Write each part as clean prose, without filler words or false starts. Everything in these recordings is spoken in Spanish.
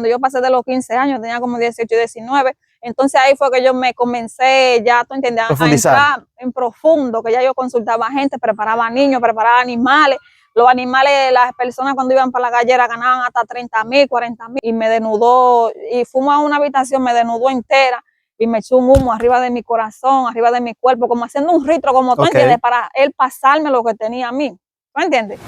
Cuando yo pasé de los 15 años, tenía como 18 y 19, entonces ahí fue que yo me comencé, ya tú entiendes, a entrar en profundo, que ya yo consultaba gente, preparaba niños, preparaba animales. Los animales, las personas cuando iban para la gallera ganaban hasta 30,000, 40,000, y me desnudó, y fuimos a una habitación, me desnudó entera, y me echó un humo arriba de mi corazón, arriba de mi cuerpo, como haciendo un rito, como tú entiendes, para él pasarme lo que tenía a mí. ¿Tú entiendes?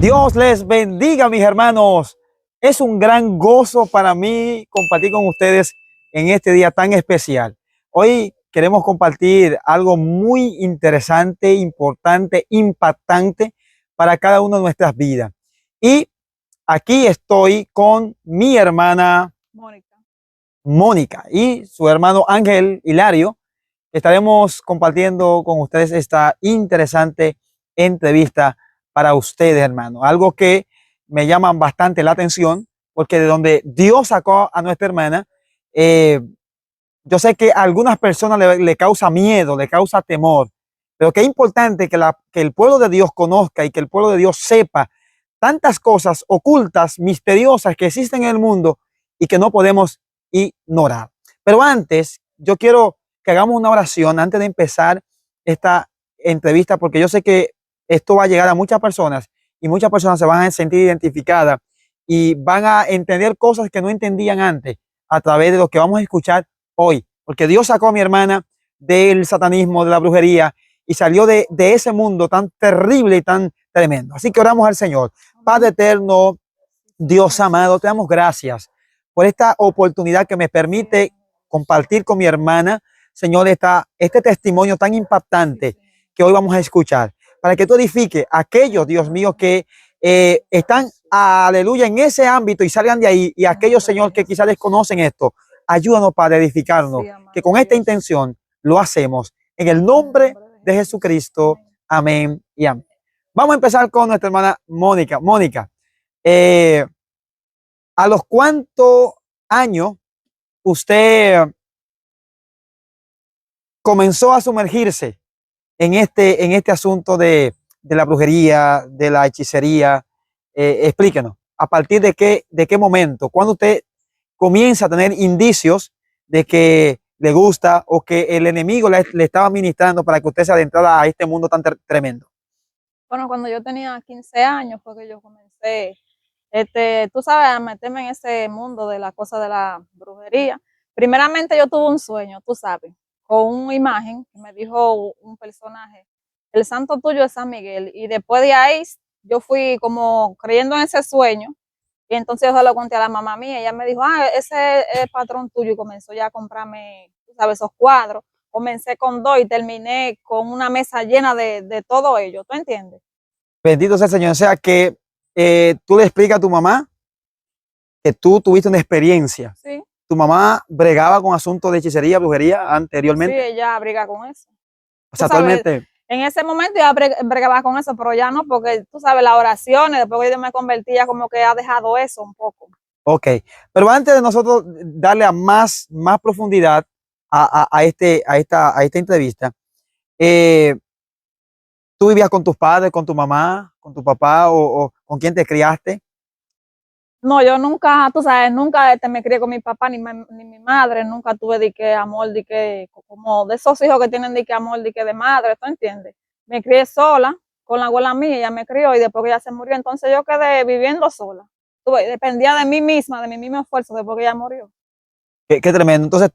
Dios les bendiga, mis hermanos. Es un gran gozo para mí compartir con ustedes en este día tan especial. Hoy queremos compartir algo muy interesante, importante, impactante para cada una de nuestras vidas. Y aquí estoy con mi hermana Mónica y su hermano Ángel Hilario. Estaremos compartiendo con ustedes esta interesante entrevista para ustedes, hermano. Algo que me llama bastante la atención, porque de donde Dios sacó a nuestra hermana, yo sé que a algunas personas le causa miedo, le causa temor, pero qué importante que el pueblo de Dios conozca y que el pueblo de Dios sepa tantas cosas ocultas, misteriosas que existen en el mundo y que no podemos ignorar. Pero antes, yo quiero que hagamos una oración antes de empezar esta entrevista, porque yo sé que esto va a llegar a muchas personas y muchas personas se van a sentir identificadas y van a entender cosas que no entendían antes a través de lo que vamos a escuchar hoy, porque Dios sacó a mi hermana del satanismo, de la brujería, y salió de ese mundo tan terrible y tan tremendo. Así que oramos al Señor. Padre eterno, Dios amado, te damos gracias por esta oportunidad que me permite compartir con mi hermana, Señor, este testimonio tan impactante que hoy vamos a escuchar, para que tú edifiques a aquellos, Dios mío, que están, aleluya, en ese ámbito y salgan de ahí, y aquellos, Señor, que quizás desconocen esto. Ayúdanos para edificarnos, que con esta intención lo hacemos en el nombre de Jesucristo. Amén y amén. Vamos a empezar con nuestra hermana Mónica. Mónica, ¿a los cuántos años usted comenzó a sumergirse en este asunto de la brujería, de la hechicería? Explíquenos, ¿a partir de qué momento? ¿Cuándo usted comienza a tener indicios de que le gusta o que el enemigo le estaba ministrando para que usted se adentrara a este mundo tan tremendo? Bueno, cuando yo tenía 15 años fue que yo comencé, tú sabes, a meterme en ese mundo de la cosa de la brujería. Primeramente yo tuve un sueño, tú sabes, con una imagen que me dijo un personaje, el santo tuyo es San Miguel, y después de ahí yo fui como creyendo en ese sueño, y entonces yo se lo conté a la mamá mía, y ella me dijo, ese es el patrón tuyo, y comenzó ya a comprarme, tú sabes, esos cuadros. Comencé con 2 y terminé con una mesa llena de todo ello, ¿tú entiendes? Bendito sea el Señor. O sea que tú le explicas a tu mamá que tú tuviste una experiencia. Sí. ¿Tu mamá bregaba con asuntos de hechicería, brujería anteriormente? Sí, ella brega con eso. O sea, actualmente. En ese momento ya bregaba con eso, pero ya no, porque tú sabes, las oraciones, después que yo me convertí, ya como que ha dejado eso un poco. Ok, pero antes de nosotros darle a más profundidad a esta entrevista, ¿tú vivías con tus padres, con tu mamá, con tu papá o con quién te criaste? No, yo nunca, tú sabes, nunca me crié con mi papá ni mi madre, nunca tuve de que amor, de que, como de esos hijos que tienen de que amor, de que de madre, ¿tú entiendes? Me crié sola, con la abuela mía, ella me crió, y después que ella se murió, entonces yo quedé viviendo sola. Dependía de mí misma, de mi mismo esfuerzo, después que ella murió. Qué tremendo. Entonces,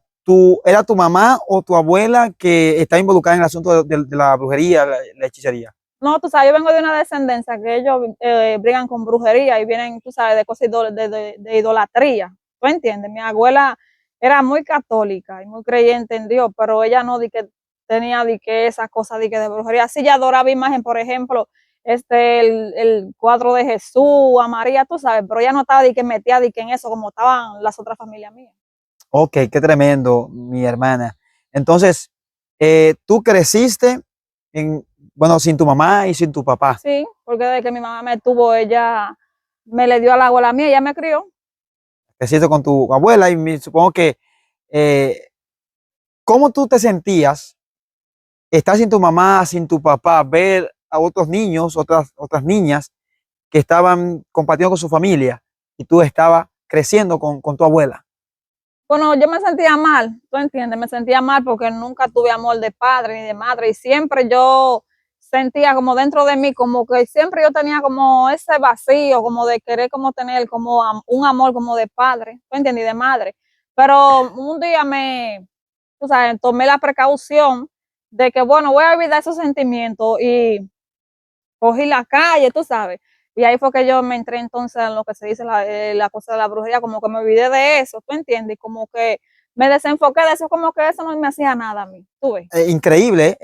¿era tu mamá o tu abuela que está involucrada en el asunto de la brujería, la hechicería? No, tú sabes, yo vengo de una descendencia que ellos brigan con brujería y vienen, tú sabes, de cosas de idolatría. ¿Tú entiendes? Mi abuela era muy católica y muy creyente en Dios, pero ella no di que tenía di que esas cosas di que de brujería. Sí, ella adoraba imagen, por ejemplo, el cuadro de Jesús, a María, tú sabes, pero ella no estaba di que metida di que en eso como estaban las otras familias mías. Ok, qué tremendo, mi hermana. Entonces, tú creciste bueno, sin tu mamá y sin tu papá. Sí, porque desde que mi mamá me tuvo, ella me le dio a la abuela mía, ella me crió. Creciste con tu abuela y supongo que, ¿cómo tú te sentías estar sin tu mamá, sin tu papá, ver a otros niños, otras niñas que estaban compartiendo con su familia y tú estabas creciendo con tu abuela? Bueno, yo me sentía mal, ¿tú entiendes? Me sentía mal porque nunca tuve amor de padre ni de madre y siempre yo sentía como dentro de mí, como que siempre yo tenía como ese vacío, como de querer como tener como un amor como de padre, ¿tú entiendes? Y de madre. Pero un día tú sabes, tomé la precaución de que, bueno, voy a olvidar esos sentimientos y cogí la calle, tú sabes. Y ahí fue que yo me entré entonces en lo que se dice la cosa de la brujería, como que me olvidé de eso, ¿tú entiendes? Y como que me desenfoqué de eso, como que eso no me hacía nada a mí, tú ves. Increíble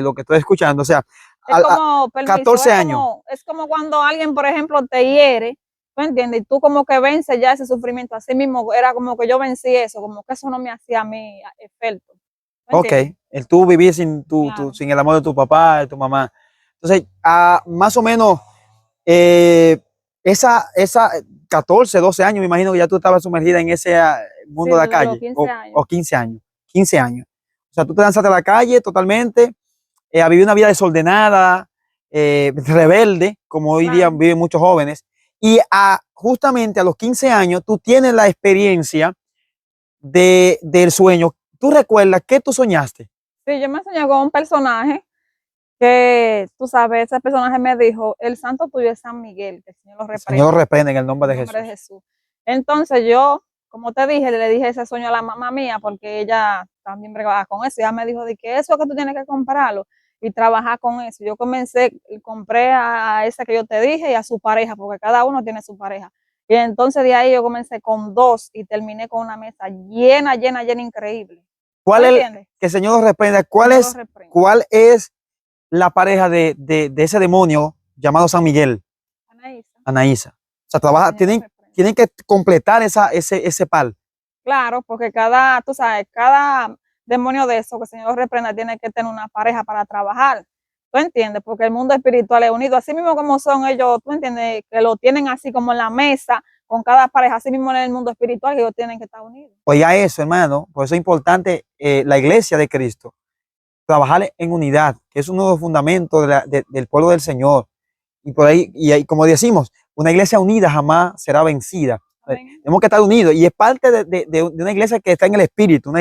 lo que estoy escuchando. O sea, Es como, permiso, 14 años. es como cuando alguien, por ejemplo, te hiere, ¿tú entiendes? Y tú como que vences ya ese sufrimiento, así mismo era como que yo vencí eso, como que eso no me hacía a mí efecto, ¿tú Ok, entiendes? el tú vivir sin, Claro. sin el amor de tu papá, de tu mamá. Entonces, más o menos, eh, esa 14, 12 años, me imagino que ya tú estabas sumergida en ese Sí, mundo de la desde los calle, 15 o años. 15 años, 15 años. O sea, tú te lanzaste a la calle totalmente, a vivir una vida desordenada, rebelde, como hoy día Claro. viven muchos jóvenes. Y justamente a los 15 años, tú tienes la experiencia del sueño. ¿Tú recuerdas qué tú soñaste? Sí, yo me soñé con un personaje que, tú sabes, ese personaje me dijo, el santo tuyo es San Miguel, que el Señor lo El Señor reprenda, lo reprende en el nombre en de el nombre de Jesús. Jesús. Entonces yo, como te dije, le dije ese sueño a la mamá mía, porque ella también bregaba con eso, ella me dijo de que eso es que tú tienes que comprarlo y trabajar con eso. Yo compré a ese que yo te dije y a su pareja, porque cada uno tiene su pareja. Y entonces de ahí yo comencé con dos y terminé con una mesa llena, llena, llena, increíble. ¿Tú ¿Cuál es entiendes? que el Señor lo reprenda? Señor lo reprenda. ¿Cuál es la pareja de ese demonio llamado San Miguel? Anaísa, Anaísa. O sea, que el Señor lo reprenda. tienen que completar ese par. Claro, porque cada, tú sabes, cada demonio de eso que el Señor lo reprenda tiene que tener una pareja para trabajar. ¿Tú entiendes? Porque el mundo espiritual es unido. Así mismo como son ellos, ¿tú entiendes? Que lo tienen así como en la mesa, con cada pareja, así mismo en el mundo espiritual, que ellos tienen que estar unidos. Oiga eso, hermano. Por eso es importante la iglesia de Cristo. Trabajar en unidad, que es uno de los fundamentos del pueblo del Señor. Y por ahí, como decimos, una iglesia unida jamás será vencida. Amén. Tenemos que estar unidos y es parte de una iglesia que está en el espíritu,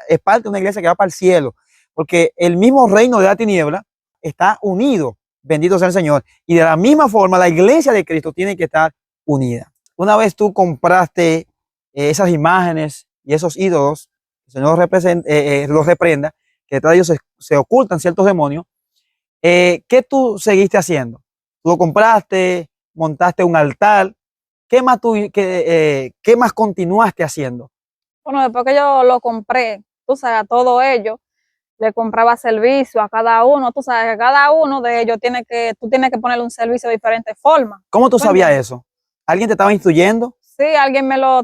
es parte de una iglesia que va para el cielo, porque el mismo reino de la tiniebla está unido, bendito sea el Señor. Y de la misma forma, la iglesia de Cristo tiene que estar unida. Una vez tú compraste esas imágenes y esos ídolos, el Señor los reprenda, que detrás de ellos se ocultan ciertos demonios. ¿Qué tú seguiste haciendo? ¿Tú lo compraste, montaste un altar? ¿Qué más continuaste haciendo? Bueno, después que yo lo compré, tú sabes, a todo ello, le compraba servicio a cada uno, tú sabes que cada uno de ellos tú tienes que ponerle un servicio de diferentes formas. ¿Cómo tú ¿Tú sabías entiendes? eso? ¿Alguien te estaba instruyendo? Sí,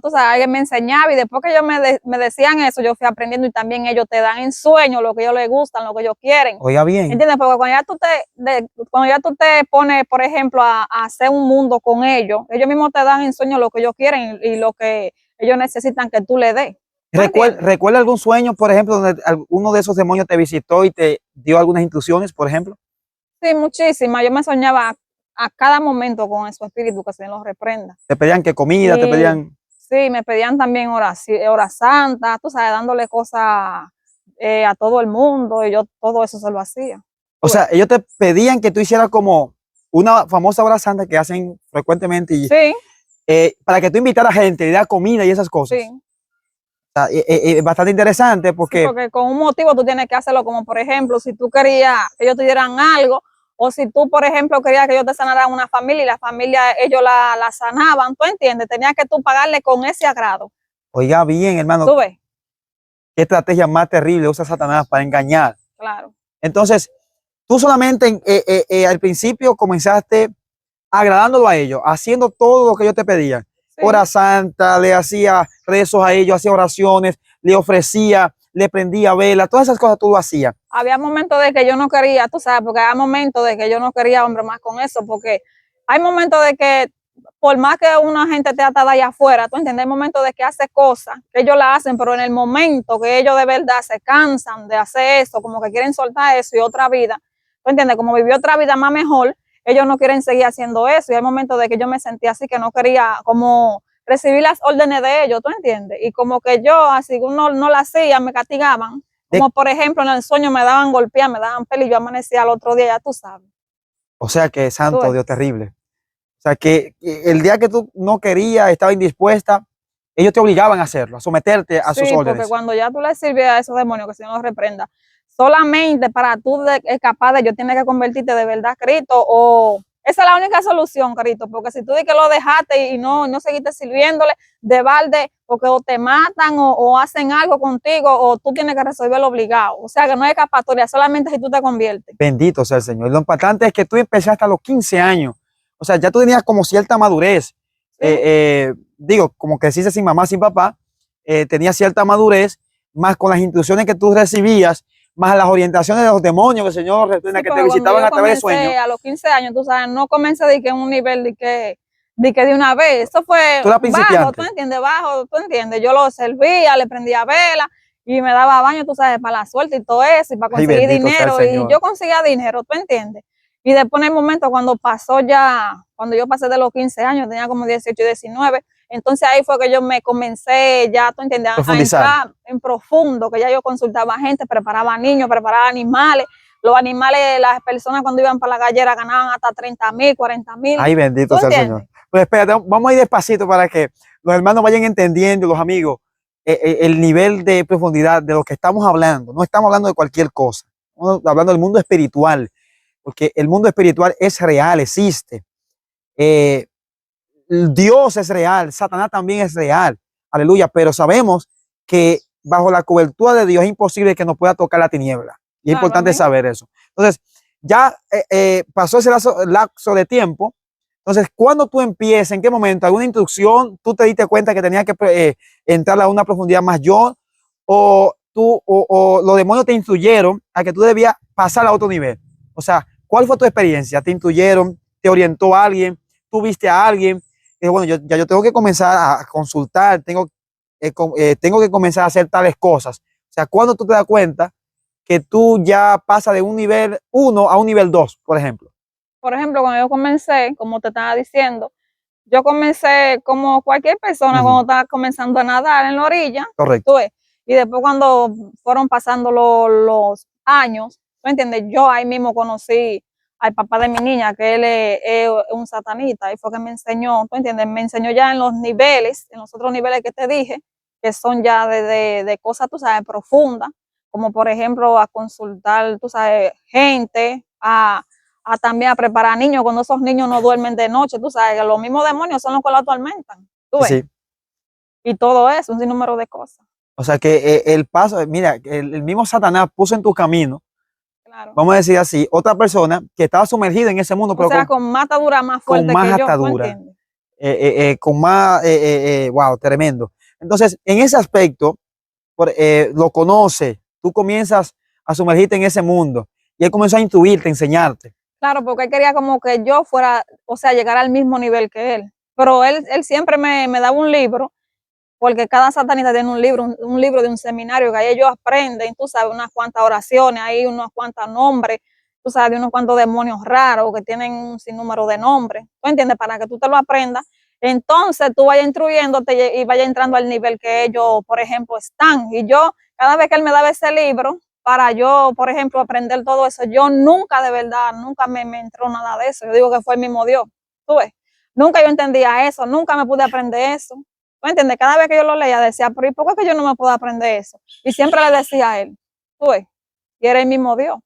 tú sabes, alguien me enseñaba y después que ellos me decían eso, yo fui aprendiendo y también ellos te dan en sueño lo que ellos les gustan, lo que ellos quieren. Oiga bien. ¿Entiendes? Porque cuando ya tú te pones, por ejemplo, a hacer un mundo con ellos mismos te dan en sueño lo que ellos quieren y lo que ellos necesitan que tú le des. ¿Tú entiendes? ¿Recuerda algún sueño, por ejemplo, donde alguno de esos demonios te visitó y te dio algunas instrucciones, por ejemplo? Sí, muchísimas. Yo me soñaba a cada momento con esos espíritus que se los reprenda. Te pedían que comida, te Y pedían... sí, me pedían también horas santas, tú sabes, dándole cosas a todo el mundo y yo todo eso se lo hacía. O sea, ellos te pedían que tú hicieras como una famosa hora santa que hacen frecuentemente Sí, para que tú invitaras gente, le das comida y esas cosas. sí. O sea, es bastante interesante Sí, porque, porque con un motivo tú tienes que hacerlo, como por ejemplo, si tú querías que ellos te dieran algo, o si tú, por ejemplo, querías que ellos te sanaran una familia y la familia, ellos la sanaban, ¿tú entiendes? Tenías que tú pagarle con ese agrado. oiga bien, hermano, ¿Tú ves? qué estrategia más terrible usa Satanás para engañar. Claro. Entonces, tú solamente al principio comenzaste agradándolo a ellos, haciendo todo lo que ellos te pedían. Sí. Hora santa, le hacía rezos a ellos, hacía oraciones, le ofrecía, le prendía vela, todas esas cosas tú lo hacías. Había momentos de que yo no quería, tú sabes, porque había momentos de que yo no quería hombre más con eso, porque hay momentos de que por más que una gente te atada allá afuera, tú entiendes, hay momentos de que hace cosas, que ellos la hacen, pero en el momento que ellos de verdad se cansan de hacer eso, como que quieren soltar eso y otra vida, tú entiendes, como vivió otra vida más mejor, ellos no quieren seguir haciendo eso y hay momentos de que yo me sentía así, que no quería como recibir las órdenes de ellos, ¿tú entiendes? Y como que yo, así uno no la hacía, me castigaban. Como por ejemplo, en el sueño me daban golpear, me daban pelo y yo amanecía al otro día, ya tú sabes. O sea que, Tú santo ves. Dios, terrible. O sea que el día que tú no querías, estaba indispuesta, ellos te obligaban a hacerlo, a someterte a sus Sí, porque órdenes. cuando ya tú le sirves a esos demonios, que si no los reprenda, solamente para tú escapar de ellos tienes que convertirte de verdad, Cristo, o esa es la única solución, Cristo, porque si tú dices que lo dejaste y no seguiste sirviéndole de balde, porque o te matan o hacen algo contigo, o tú tienes que resolverlo obligado. O sea que no hay escapatoria, solamente si tú te conviertes. Bendito sea el Señor. Lo importante es que tú empezaste a los 15 años. O sea, ya tú tenías como cierta madurez. ¿Sí? Digo, como que creciste sin mamá, sin papá, tenías cierta madurez, más con las instrucciones que tú recibías, más las orientaciones de los demonios que el Señor reprenda, Sí, que te porque cuando visitaban yo a través de sueños. comencé a los 15 años, tú sabes, no comencé de que en un nivel de una vez. Eso fue Tú eras bajo, ¿tú principiante. entiendes? Bajo, ¿tú entiendes? Yo lo servía, le prendía vela y me daba baño, tú sabes, para la suerte y todo eso, y para Ay, conseguir bendito sea el dinero. Y Señor. yo conseguía dinero, ¿tú entiendes? Y después en el momento cuando pasó ya, cuando yo pasé de los 15 años, tenía como 18 y 19, entonces ahí fue que yo me comencé ya, ¿tú entiendes? A Profundizar. entrar en profundo, que ya yo consultaba gente, preparaba niños, preparaba animales. Los animales, las personas cuando iban para la gallera ganaban hasta 30,000, 40,000. Ay, ¿Tú bendito sea el Señor. entiendes? Pues espérate, vamos a ir despacito para que los hermanos vayan entendiendo, los amigos, el nivel de profundidad de lo que estamos hablando. No estamos hablando de cualquier cosa. Estamos hablando del mundo espiritual, porque el mundo espiritual es real, existe. Eh, Dios es real, Satanás también es real. Aleluya, pero sabemos que bajo la cobertura de Dios es imposible que nos pueda tocar la tiniebla. Y es Claro, importante amén. saber eso. Entonces, ya pasó ese lapso de tiempo. Entonces, cuando tú empiezas, ¿en qué momento? ¿Alguna instrucción? ¿Tú te diste cuenta que tenías que entrar a una profundidad mayor? ¿O los demonios te instruyeron a que tú debías pasar a otro nivel? O sea, ¿cuál fue tu experiencia? ¿Te instruyeron? ¿Te orientó a alguien? ¿Tú viste a alguien? Bueno, yo tengo que comenzar a consultar, tengo que comenzar a hacer tales cosas. O sea, cuando tú te das cuenta que tú ya pasas de un nivel 1 a un nivel 2, por ejemplo. Por ejemplo, cuando yo comencé, como te estaba diciendo, yo comencé como cualquier persona cuando estaba comenzando a nadar en la orilla, Correcto. tú ves, y después cuando fueron pasando los años, ¿tú entiendes? Yo ahí mismo conocí al papá de mi niña, que él es un satanista, y fue que me enseñó, ¿tú entiendes? Me enseñó ya en los niveles, en los otros niveles que te dije, que son ya de cosas, tú sabes, profundas, como por ejemplo a consultar, tú sabes, gente, a también a preparar niños cuando esos niños no duermen de noche, tú sabes que los mismos demonios son los que lo atormentan, tú Sí, ves, sí. y todo eso, un sinnúmero de cosas, O sea que el paso, mira, el mismo Satanás puso en tu camino, claro. vamos a decir así, otra persona que estaba sumergida en ese mundo, O pero sea, con más atadura, más con fuerte más que yo, ¿tú atadura, entiendes? con más, wow, tremendo. Entonces, en ese aspecto, lo conoce, tú comienzas a sumergirte en ese mundo y él comenzó a instruirte, a enseñarte. Claro, porque él quería como que yo fuera, o sea, llegar al mismo nivel que él. Pero él siempre me daba un libro, porque cada satanista tiene un libro de un seminario que ahí ellos aprenden, tú sabes, unas cuantas oraciones, hay unos cuantos nombres, tú sabes, de unos cuantos demonios raros que tienen un sinnúmero de nombres, ¿tú entiendes? Para que tú te lo aprendas. Entonces tú vayas instruyéndote y vayas entrando al nivel que ellos, por ejemplo, están. Y yo, cada vez que él me daba ese libro, para yo, por ejemplo, aprender todo eso, yo nunca de verdad, nunca me entró nada de eso. Yo digo que fue el mismo Dios, tú ves. Nunca yo entendía eso, nunca me pude aprender eso. ¿Tú entiendes? Cada vez que yo lo leía decía, pero ¿y por qué que yo no me puedo aprender eso? Y siempre le decía a él, tú ves, y era el mismo Dios.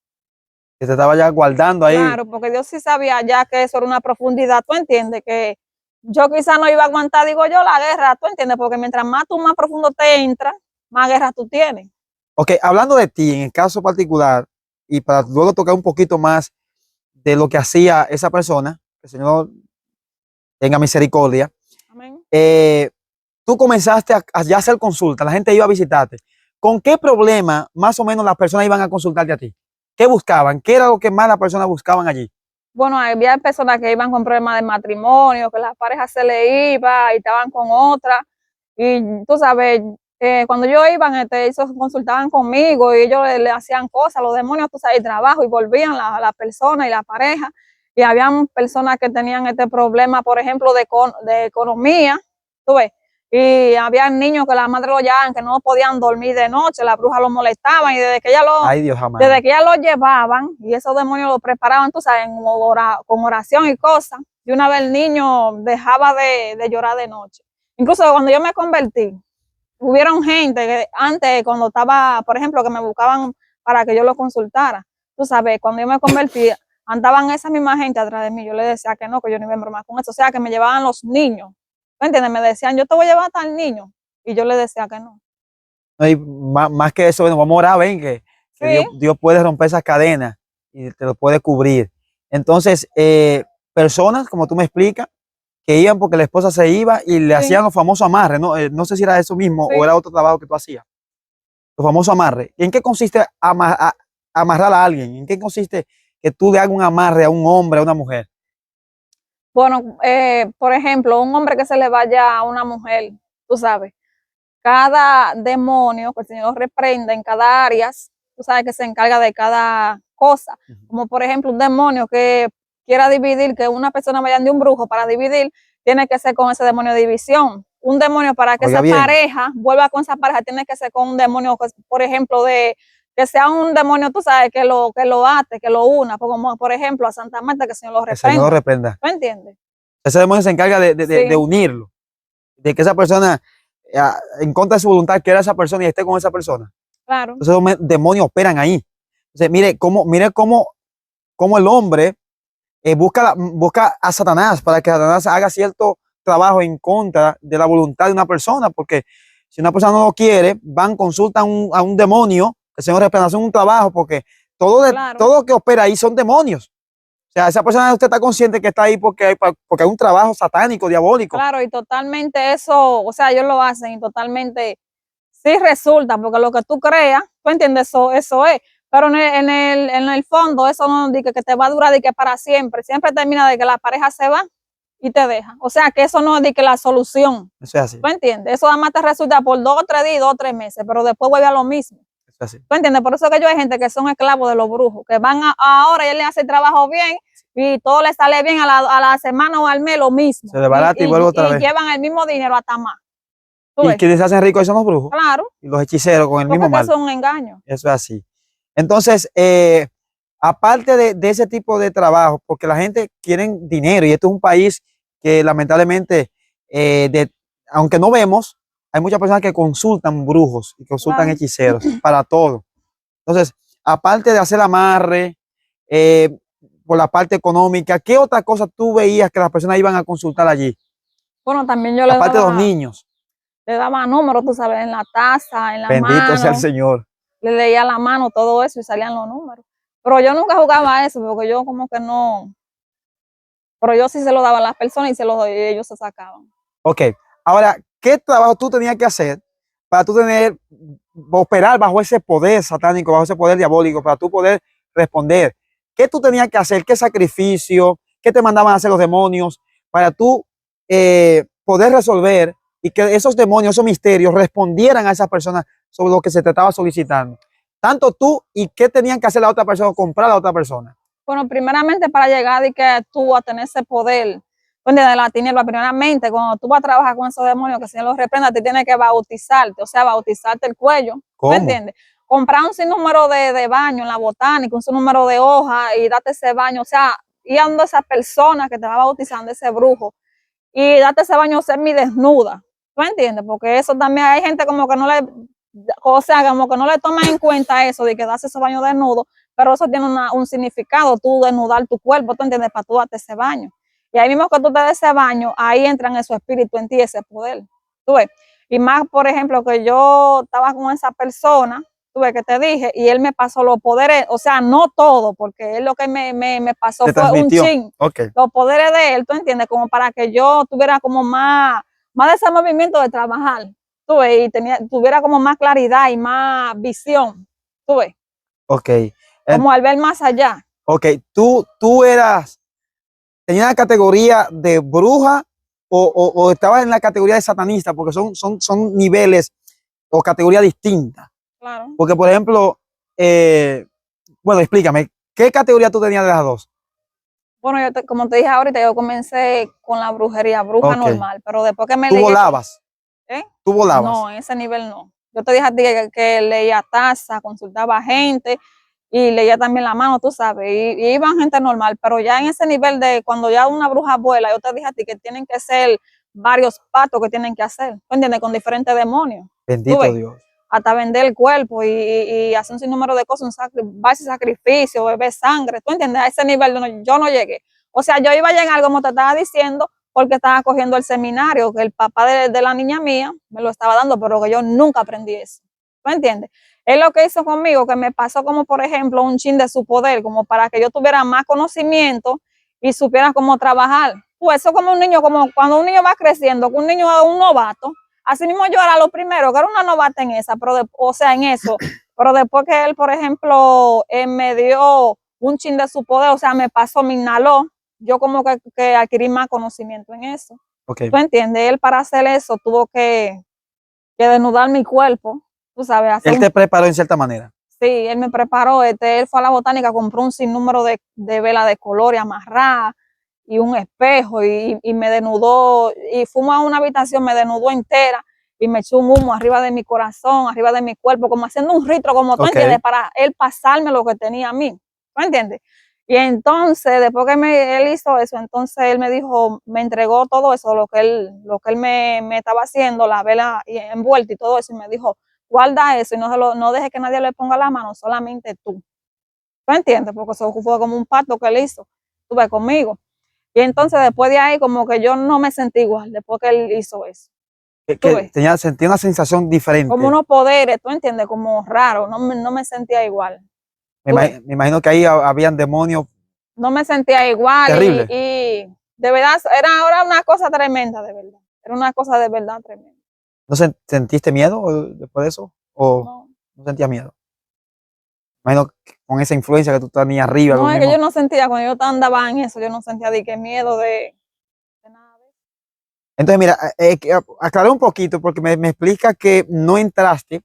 Que te estaba ya guardando ahí. Claro, porque Dios sí sabía ya que eso era una profundidad, ¿tú entiendes? Que yo quizá no iba a aguantar, digo yo, la guerra, ¿tú entiendes? Porque mientras más tú más profundo te entras, más guerra tú tienes. Ok, hablando de ti, en el caso particular, y para luego tocar un poquito más de lo que hacía esa persona, que el Señor tenga misericordia, Amén. tú comenzaste a ya hacer consultas, la gente iba a visitarte. ¿Con qué problema más o menos las personas iban a consultarte a ti? ¿Qué buscaban? ¿Qué era lo que más las personas buscaban allí? Bueno, había personas que iban con problemas de matrimonio, que las parejas se le iba y estaban con otra. Y tú sabes, cuando yo iban, ellos consultaban conmigo y ellos le hacían cosas, los demonios, tú sabes, trabajo y volvían la persona y la pareja. Y habían personas que tenían este problema, por ejemplo, de economía, tú ves. Y había niños que la madre lo llevaban, que no podían dormir de noche, las brujas los molestaban, y Ay, Dios amado. desde que ya lo llevaban, y esos demonios lo preparaban, tú sabes, con oración y cosas, y una vez el niño dejaba de llorar de noche. Incluso cuando yo me convertí, hubieron gente que antes, cuando estaba, por ejemplo, que me buscaban para que yo lo consultara, tú sabes, cuando yo me convertí, andaban esa misma gente atrás de mí, yo le decía que no, que yo no iba a bromar con eso, o sea, que me llevaban los niños, ¿me entiendes? Me decían, yo te voy a llevar a tal niño, y yo le decía que no. No, y más que eso, bueno, vamos a orar, ven, que Sí, Dios puede romper esas cadenas y te lo puede cubrir. Entonces, personas, como tú me explicas, que iban porque la esposa se iba y le sí, hacían los famosos amarres, ¿no? No sé si era eso mismo o sí. era otro trabajo que tú hacías. Los famosos amarres. ¿En qué consiste amarrar a alguien? ¿En qué consiste que tú le hagas un amarre a un hombre, a una mujer? Bueno, por ejemplo, un hombre que se le vaya a una mujer, tú sabes, cada demonio que el Señor lo reprenda en cada área, tú sabes que se encarga de cada cosa. Como por ejemplo un demonio que quiera dividir, que una persona vaya de un brujo para dividir, tiene que ser con ese demonio de división. Un demonio para que Oiga esa bien, pareja vuelva con esa pareja, tiene que ser con un demonio, por ejemplo, de que sea un demonio, tú sabes, que lo ate, que lo una, como por ejemplo a Santa Marta, que el Señor lo que el Señor lo reprenda. reprenda. ¿Me entiendes? Ese demonio se encarga de Sí, unirlo, de que esa persona, en contra de su voluntad, quiera esa persona y esté con esa persona. claro. Entonces los demonios operan ahí. Entonces, mire cómo el hombre busca a Satanás para que Satanás haga cierto trabajo en contra de la voluntad de una persona, porque si una persona no lo quiere, van, consultan a un demonio, el Señor reprenda, hacen un trabajo, porque Claro, todo lo que opera ahí son demonios. O sea, esa persona, usted está consciente que está ahí porque hay un trabajo satánico, diabólico. claro, y totalmente eso, o sea, ellos lo hacen y totalmente sí resulta, porque lo que tú creas, tú entiendes, eso es, pero en el fondo eso no dice que te va a durar de que para siempre, siempre termina de que la pareja se va y te deja, o sea, que eso no es de que la solución, Eso es así, ¿tú entiendes? Eso además te resulta por 2 o 3 días, 2 o 3 meses, pero después vuelve a lo mismo. eso es así. ¿Tú entiendes? Por eso que yo hay gente que son esclavos de los brujos, que van ahora y él le hace el trabajo bien y todo le sale bien a la semana o al mes lo mismo. Se desbarata y vuelve otra Y vez. llevan el mismo dinero hasta más. ¿Tú Y ves? quienes se hacen ricos son los brujos Claro, y los hechiceros con el porque mismo es que mal. eso es un engaño. Eso es así. Entonces, aparte de ese tipo de trabajo, porque la gente quiere dinero y esto es un país que lamentablemente, aunque no vemos, hay muchas personas que consultan brujos y consultan Claro. hechiceros para todo. Entonces, aparte de hacer amarre, eh, por la parte económica, ¿qué otra cosa tú veías que las personas iban a consultar allí? Bueno, también yo Aparte de los niños, le daba números, tú sabes, en la taza, en la bendito sea el mano, Señor. le leía la mano, todo eso y salían los números. Pero yo nunca jugaba a eso porque yo como que no, pero yo sí se lo daba a las personas y se los doy y ellos se sacaban. Ok, ahora, ¿qué trabajo tú tenías que hacer para tú operar bajo ese poder satánico, bajo ese poder diabólico, para tú poder responder? ¿Qué tú tenías que hacer? ¿Qué sacrificio? ¿Qué te mandaban a hacer los demonios para tú poder resolver y que esos demonios, esos misterios respondieran a esas personas sobre lo que se te estaba solicitando? Tanto tú y qué tenían que hacer la otra persona, comprar a la otra persona. Bueno, primeramente para llegar y que tú a tener ese poder, de la tiniebla, primeramente cuando tú vas a trabajar con esos demonios, que el Señor los reprenda, te tienes que bautizarte, o sea, bautizarte el cuello, ¿me ¿Cómo? entiendes? Comprar un sinnúmero de baño en la botánica, un sinnúmero de hojas y date ese baño, o sea, ir a esa persona que te va bautizando, ese brujo, y date ese baño semidesnuda, ¿tú entiendes? Porque eso también hay gente como que no le, o sea, como que no le toman en cuenta eso de que das ese baño desnudo, pero eso tiene un significado, tú desnudar tu cuerpo, ¿tú entiendes? Para tú darte ese baño. Y ahí mismo que tú te des ese baño, ahí entran esos espíritus en ti, ese poder. ¿Tú ves? Y más, por ejemplo, que yo estaba con esa persona, tú ves que te dije, y él me pasó los poderes, o sea, no todo, porque él lo que me pasó Te fue un transmitió. chin, Ok. los poderes de él, ¿tú entiendes? Como para que yo tuviera como más de ese movimiento de trabajar, tú ves, y tuviera como más claridad y más visión, tú ves, Ok. como al ver más allá. Ok. ¿Tenías la categoría de bruja o estabas en la categoría de satanista? Porque son niveles o categorías distintas. Claro. Porque, por ejemplo, bueno, explícame, ¿qué categoría tú tenías de las dos? Bueno, como te dije ahorita, yo comencé con la brujería, bruja Ok. normal, pero después que me ¿Tú leí... volabas? ¿Eh? ¿Tú volabas? No, en ese nivel no. Yo te dije a ti que leía taza, consultaba gente y leía también la mano, tú sabes, y iban gente normal, pero ya en ese nivel de cuando ya una bruja vuela, yo te dije a ti que tienen que ser varios pactos que tienen que hacer, ¿tú entiendes? Con diferentes demonios. ¿Tú Bendito ves? Dios. Hasta vender el cuerpo y hacer un sinnúmero de cosas, base sacrificio, beber sangre, ¿tú entiendes? A ese nivel yo no llegué. O sea, yo iba a llegar, como te estaba diciendo, porque estaba cogiendo el seminario, que el papá de la niña mía me lo estaba dando, pero que yo nunca aprendí eso. ¿Tú entiendes? Él lo que hizo conmigo, que me pasó como, por ejemplo, un chin de su poder, como para que yo tuviera más conocimiento y supiera cómo trabajar. Pues eso como un niño, como cuando un niño va creciendo, que un niño es un novato, así mismo yo era lo primero, que era una novata en esa, pero o sea, en eso, pero después que él, por ejemplo, me dio un chin de su poder, o sea, me pasó, me inhaló, yo como que adquirí más conocimiento en eso. Okay. ¿Tú entiendes? Él para hacer eso tuvo que desnudar mi cuerpo, tú sabes. Él te preparó en cierta manera. Sí, él me preparó, él fue a la botánica, compró un sinnúmero de velas de colores amarradas y un espejo y me desnudó, y fuimos a una habitación, me desnudó entera y me echó un humo arriba de mi corazón, arriba de mi cuerpo, como haciendo un rito, como tú entiendes, para él pasarme lo que tenía a mí, ¿tú entiendes? Y entonces, después que él hizo eso, entonces él me dijo, me entregó todo eso, lo que él me estaba haciendo, la vela envuelta y todo eso, y me dijo, guarda eso y no deje que nadie le ponga la mano, solamente tú. ¿Tú entiendes? Porque eso fue como un pacto que él hizo, tú ves, conmigo. Y entonces después de ahí como que yo no me sentí igual, después que él hizo eso. Sentía una sensación diferente. Como unos poderes, ¿tú entiendes? Como raro, no me sentía igual. Me imagino que ahí habían demonios. No me sentía igual terrible. Y de verdad era una cosa tremenda, de verdad. Era una cosa de verdad tremenda. ¿No sentiste miedo después de eso? ¿O no sentías miedo? Imagino que con esa influencia que tú tenías arriba. No, es que yo no sentía, cuando yo andaba en eso, yo no sentía de qué miedo de nada. Entonces, mira, aclaré un poquito porque me explica que no entraste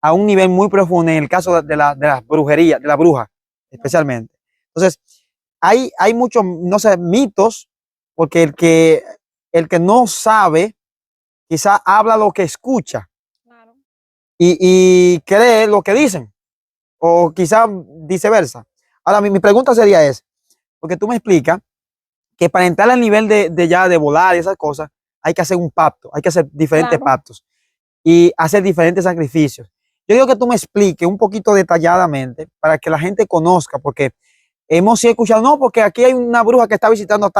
a un nivel muy profundo en el caso de las brujerías, de la bruja, especialmente. Entonces, hay muchos, no sé, mitos, porque el que no sabe, quizá habla lo que escucha. Claro. Y cree lo que dicen, o quizá viceversa. Ahora, mi pregunta sería porque tú me explicas que para entrar al nivel de volar y esas cosas, hay que hacer un pacto, hay que hacer diferentes pactos y hacer diferentes sacrificios. Yo digo que tú me expliques un poquito detalladamente para que la gente conozca, porque hemos escuchado, no, porque aquí hay una bruja que está visitando a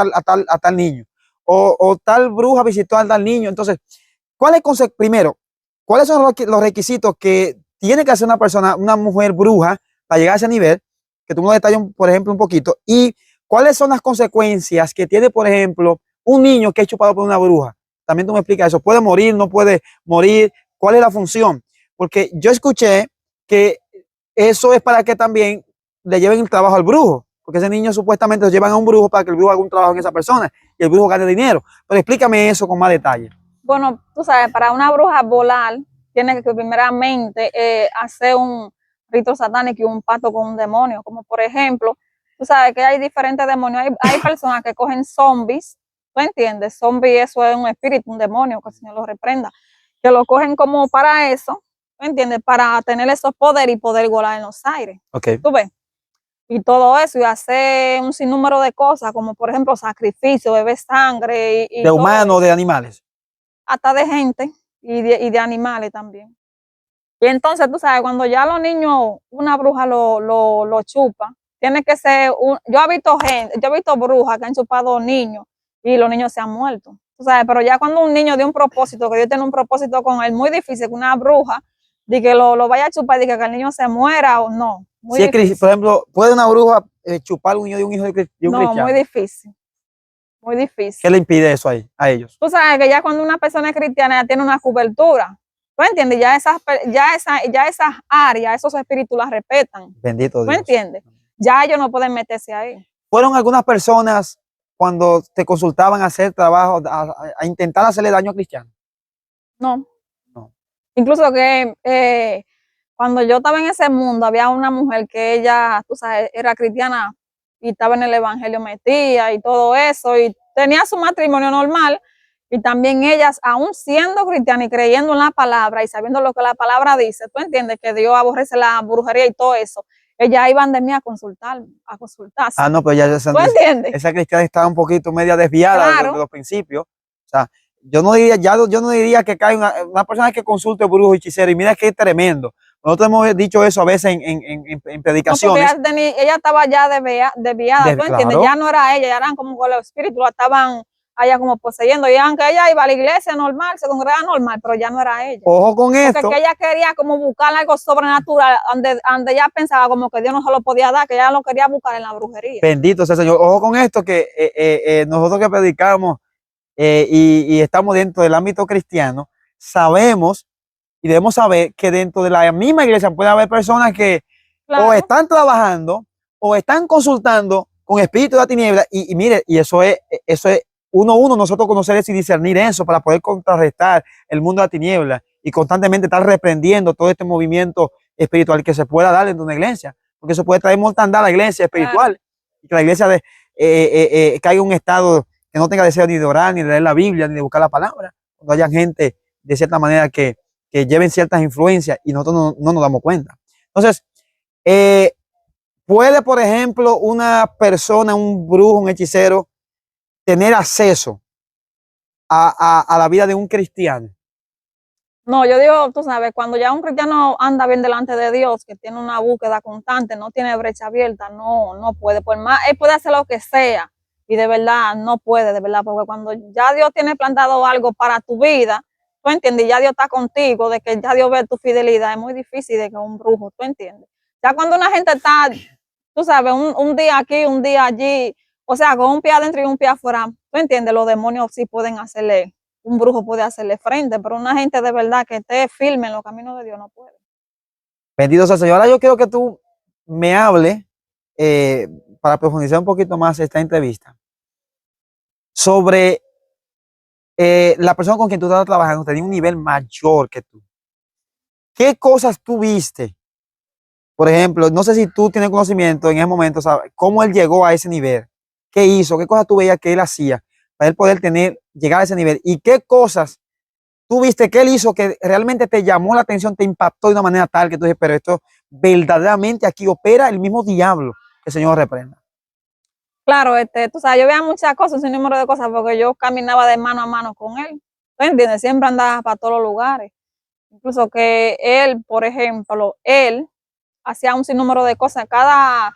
tal niño, o tal bruja visitó a tal niño. Entonces, primero, ¿cuáles son los requisitos que tiene que hacer una persona, una mujer bruja, para llegar a ese nivel? Que tú me lo detalles, por ejemplo, un poquito. Y cuáles son las consecuencias que tiene, por ejemplo, un niño que es chupado por una bruja. También tú me explicas eso. ¿Puede morir? ¿No puede morir? ¿Cuál es la función? Porque yo escuché que eso es para que también le lleven el trabajo al brujo. Porque ese niño supuestamente lo llevan a un brujo para que el brujo haga un trabajo en esa persona y el brujo gane dinero. Pero explícame eso con más detalle. Bueno, tú sabes, para una bruja volar, tiene que primeramente hacer un rito satánico y un pacto con un demonio. Como por ejemplo, tú sabes que hay diferentes demonios. Hay personas que cogen zombies, ¿tú entiendes? Zombie, eso es un espíritu, un demonio, que el Señor lo reprenda. Que lo cogen como para eso, ¿tú entiendes? Para tener esos poderes y poder volar en los aires. Okay. ¿Tú ves? Y todo eso, y hacer un sinnúmero de cosas, como por ejemplo sacrificio, beber sangre y ¿De humanos o de animales? Hasta de gente y de animales también. Y entonces, tú sabes, cuando ya los niños, una bruja lo chupa, tiene que ser, yo he visto brujas que han chupado niños y los niños se han muerto. Tú sabes, pero ya cuando un niño dio un propósito, que Dios tiene un propósito con él, muy difícil que una bruja de que lo vaya a chupar y que el niño se muera o no. Muy difícil. Por ejemplo, ¿puede una bruja chupar un niño de un hijo de un cristiano? No, muy difícil. Muy difícil. ¿Qué le impide eso ahí, a ellos? Tú sabes que ya cuando una persona es cristiana ya tiene una cobertura. ¿Tú entiendes? Ya esas áreas, esos espíritus las respetan. Bendito ¿Tú Dios. entiendes? Ya ellos no pueden meterse ahí. ¿Fueron algunas personas cuando te consultaban a hacer trabajo, a intentar hacerle daño a cristianos? No. No. Incluso cuando yo estaba en ese mundo, había una mujer que ella, tú sabes, era cristiana y estaba en el evangelio metida y todo eso, y tenía su matrimonio normal, y también ellas, aún siendo cristianas y creyendo en la palabra y sabiendo lo que la palabra dice, tú entiendes que Dios aborrece la brujería y todo eso, ellas iban de mí a consultarse. Ah, no, pero ya ¿Tú entiendes? esa cristiana estaba un poquito media desviada Claro. de los principios. O sea, yo no diría que cae una persona que consulte brujo y hechicero, y mira que es tremendo. Nosotros hemos dicho eso a veces en No, porque predicaciones. ella estaba ya desviada, ¿tú entiendes? Claro, Ya no era ella, ya eran como que los espíritus la estaban allá como poseyendo, y aunque ella iba a la iglesia normal, se congregaba normal, pero ya no era ella. ojo con Porque esto. que ella quería como buscar algo sobrenatural, donde ella pensaba como que Dios no se lo podía dar, que ella lo quería buscar en la brujería. Bendito sea el Señor. Ojo con esto, que nosotros que predicamos y estamos dentro del ámbito cristiano, sabemos y debemos saber que dentro de la misma iglesia puede haber personas que Claro. o están trabajando o están consultando con espíritu de la tiniebla, y mire, y eso es uno, nosotros conocer eso y discernir eso para poder contrarrestar el mundo de la tiniebla y constantemente estar reprendiendo todo este movimiento espiritual que se pueda dar dentro de una iglesia, porque eso puede traer mortandad a la iglesia espiritual. Claro. Y que la iglesia caiga en un estado que no tenga deseo ni de orar, ni de leer la Biblia, ni de buscar la palabra, cuando haya gente de cierta manera que lleven ciertas influencias y nosotros no nos damos cuenta. Entonces, puede, por ejemplo, una persona, un brujo, un hechicero, tener acceso a la vida de un cristiano. No, yo digo, tú sabes, cuando ya un cristiano anda bien delante de Dios, que tiene una búsqueda constante, no tiene brecha abierta, no puede, por más, él puede hacer lo que sea, y de verdad no puede, de verdad, porque cuando ya Dios tiene plantado algo para tu vida, tú entiendes, ya Dios está contigo, de que ya Dios ve tu fidelidad, es muy difícil de que un brujo, tú entiendes. Ya cuando una gente está, tú sabes, un día aquí, un día allí, o sea, con un pie adentro y un pie afuera, tú entiendes, los demonios sí pueden hacerle, un brujo puede hacerle frente, pero una gente de verdad que esté firme en los caminos de Dios no puede. Bendito sea el Señor. Ahora yo quiero que tú me hables, para profundizar un poquito más esta entrevista, sobre la persona con quien tú estás trabajando, tenía un nivel mayor que tú. ¿Qué cosas tú viste? Por ejemplo, no sé si tú tienes conocimiento en ese momento, ¿sabes? ¿Cómo él llegó a ese nivel? ¿Qué hizo? ¿Qué cosas tú veías que él hacía para él poder llegar a ese nivel? ¿Y qué cosas tú viste que él hizo que realmente te llamó la atención, te impactó de una manera tal que tú dices, pero esto verdaderamente aquí opera el mismo diablo, que el Señor reprenda? Claro, tú sabes, yo veía muchas cosas, un número de cosas, porque yo caminaba de mano a mano con él, ¿tú entiendes? Siempre andaba para todos los lugares. Incluso que él, por ejemplo, él hacía un sinnúmero de cosas, cada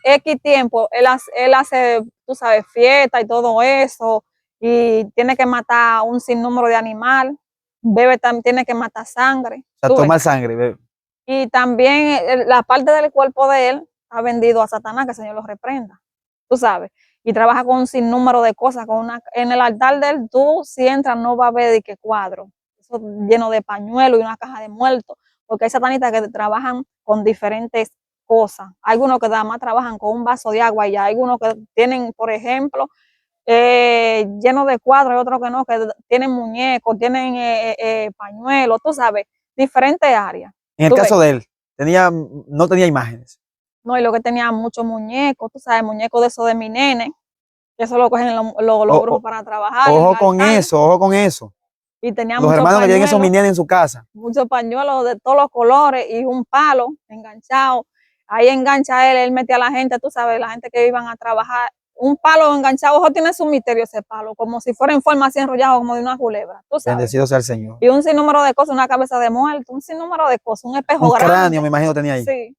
X tiempo, él hace, tú sabes, fiesta y todo eso, y tiene que matar un sinnúmero de animal, bebe también, tiene que matar sangre. O sea, tomar sangre, bebé. Y también la parte del cuerpo de él ha vendido a Satanás, que el Señor lo reprenda, tú sabes, y trabaja con un sinnúmero de cosas, en el altar de él, tú si entras no va a ver de qué cuadro, eso lleno de pañuelos y una caja de muertos, porque hay satanistas que trabajan con diferentes cosas. Hay algunos que nada más trabajan con un vaso de agua y hay algunos que tienen, por ejemplo, lleno de cuadros, y otros que no, que tienen muñecos, tienen pañuelos, tú sabes, diferentes áreas. En el caso de él, no tenía imágenes. No, y lo que tenía muchos muñecos, tú sabes, muñecos de eso de mi nene, que eso lo cogen los brujos para trabajar. Ojo con eso, ojo con eso. Y tenía los hermanos que tienen esos minianes en su casa. Muchos pañuelos de todos los colores y un palo enganchado. Ahí engancha él metía a la gente, tú sabes, la gente que iban a trabajar. Un palo enganchado, ojo, tiene su misterio ese palo, como si fuera en forma así enrollado, como de una culebra, tú sabes. Bendecido sea el Señor. Y un sinnúmero de cosas, una cabeza de muerto, un sinnúmero de cosas, un espejo grande. Un grande. cráneo, me imagino, tenía ahí. Sí,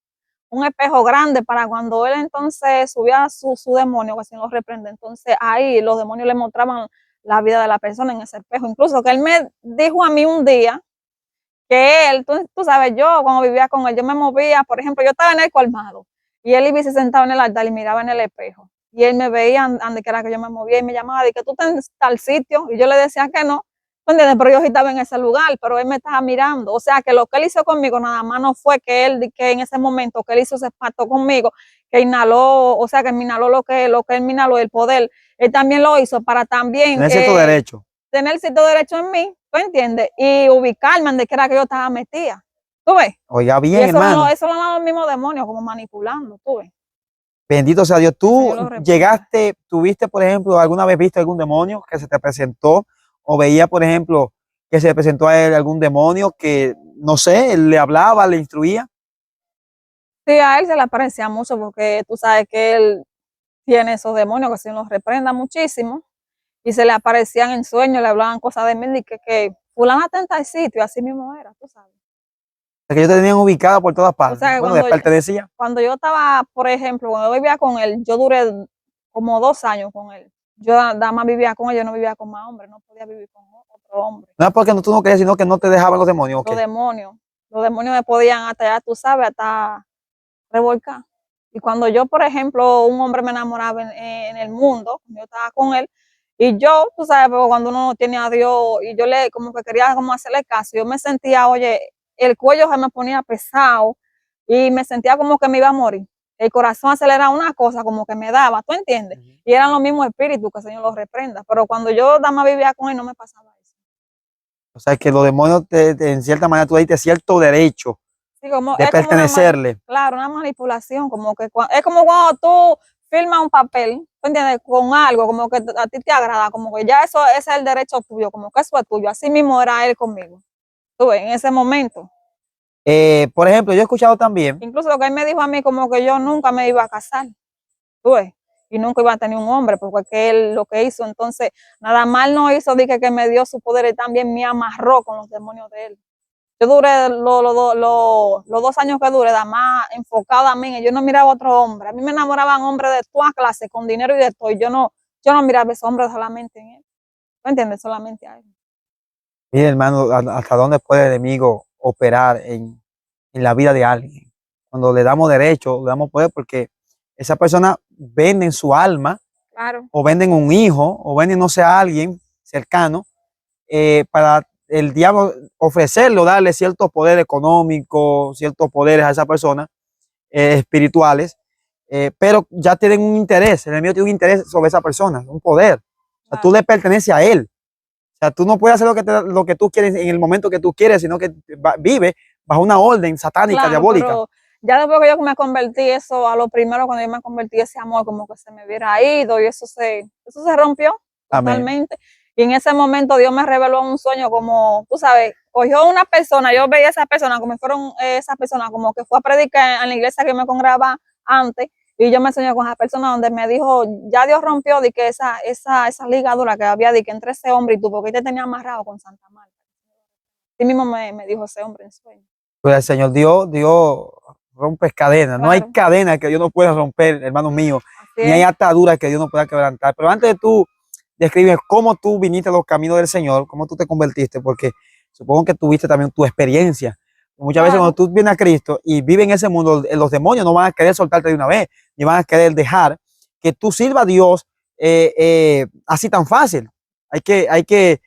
un espejo grande para cuando él entonces subía su demonio, que si lo reprende, entonces ahí los demonios le mostraban la vida de la persona en ese espejo. Incluso que él me dijo a mí un día que él, tú sabes, yo cuando vivía con él, yo me movía, por ejemplo, yo estaba en el colmado y él iba y se sentaba en el altar y miraba en el espejo. Y él me veía donde quiera que yo me movía y me llamaba, de que tú estás en tal sitio, y yo le decía que no, ¿entiendes? Pero yo sí estaba en ese lugar, pero él me estaba mirando. O sea, que lo que él hizo conmigo nada más no fue que en ese momento que él hizo ese pacto conmigo, que inhaló, o sea, que me inhaló lo que él me inhaló, el poder, él también lo hizo para también tener cierto derecho. Tener cierto derecho en mí, ¿tú entiendes? Y ubicarme donde quiera que yo estaba metida. ¿Tú ves? Oiga bien, hermano. Eso lo dan los mismos demonios, como manipulando, ¿tú ves? Bendito sea Dios. ¿Tú Señor lo reprenda. llegaste, tuviste, por ejemplo, alguna vez visto algún demonio que se te presentó? O veía, por ejemplo, que se le presentó a él algún demonio que, no sé, le hablaba, le instruía. Sí, a él se le aparecía mucho porque tú sabes que él tiene esos demonios que se los reprenda muchísimo y se le aparecían en sueños, le hablaban cosas de mí y que fulana está en tal sitio, así mismo era, tú sabes. O sea, que ellos te tenían ubicada por todas O partes. sea, que Bueno, de pertenecía. cuando yo estaba, por ejemplo, cuando yo vivía con él, yo duré como 2 años con él. Yo nada más vivía con él, yo no vivía con más hombres, no podía vivir con otro hombre. No es porque tú no querías, sino que no te dejaban los demonios. ¿O Los qué? demonios me podían hasta, ya tú sabes, hasta revolcar. Y cuando yo, por ejemplo, un hombre me enamoraba en el mundo, yo estaba con él, y yo, tú sabes, pero cuando uno no tiene a Dios, y yo le, como que quería como hacerle caso, yo me sentía, oye, el cuello se me ponía pesado, y me sentía como que me iba a morir. El corazón aceleraba una cosa, como que me daba, ¿tú entiendes? Y eran los mismos espíritus, que el Señor los reprenda. Pero cuando yo nada más vivía con él, no me pasaba eso. O sea, que los demonios, en cierta manera, tú diste cierto derecho Sí, como, de es como pertenecerle. claro, una manipulación, como que es como cuando tú firmas un papel, ¿tú entiendes? Con algo, como que a ti te agrada, como que ya eso ese es el derecho tuyo, como que eso es tuyo. Así mismo era él conmigo. Tú ves, en ese momento. Por ejemplo, yo he escuchado también, Incluso lo que él me dijo a mí, como que yo nunca me iba a casar, tú ves, y nunca iba a tener un hombre, porque es que él lo que hizo, entonces, nada mal no hizo, dije que me dio su poder y también me amarró con los demonios de él. Yo duré los 2 años que duré, nada más enfocada a mí, yo no miraba a otro hombre. A mí me enamoraban hombres de toda clase, con dinero y de todo. Yo no miraba a ese hombre solamente en él. ¿Me entiendes? Solamente a él. mire hermano, hasta dónde puede el enemigo operar en la vida de alguien. Cuando le damos derecho, le damos poder, porque esa persona vende su alma, Claro. o venden un hijo, o venden, no sé, a alguien cercano, para el diablo ofrecerle o darle cierto poder económico, ciertos poderes a esa persona, espirituales, pero ya tienen un interés, el enemigo tiene un interés sobre esa persona, un poder. O sea, tú le perteneces a él. O sea, tú no puedes hacer lo que tú quieres en el momento que tú quieres, sino que vive bajo una orden satánica, Claro, diabólica. pero ya después que yo me convertí, eso a lo primero cuando yo me convertí, ese amor como que se me hubiera ido y eso se rompió Amén. totalmente. Y en ese momento Dios me reveló un sueño como, tú sabes, cogió una persona, yo veía a esa persona como fueron esas personas, como que fue a predicar en la iglesia que me congregaba antes, y yo me soñé con esa persona donde me dijo, ya Dios rompió de que esa ligadura que había de que entre ese hombre y tú, porque él te tenía amarrado con Santa Marta. Así mismo me dijo ese hombre en sueño. Pues el Señor Dios rompe cadenas. No hay Claro, cadena que Dios no pueda romper, hermano mío, así ni hay es. atadura que Dios no pueda quebrantar. Pero antes de tú describir cómo tú viniste a los caminos del Señor, cómo tú te convertiste, porque supongo que tuviste también tu experiencia. Muchas veces cuando Claro, tú vienes a Cristo y vives en ese mundo, los demonios no van a querer soltarte de una vez, ni van a querer dejar que tú sirvas a Dios así tan fácil. Hay que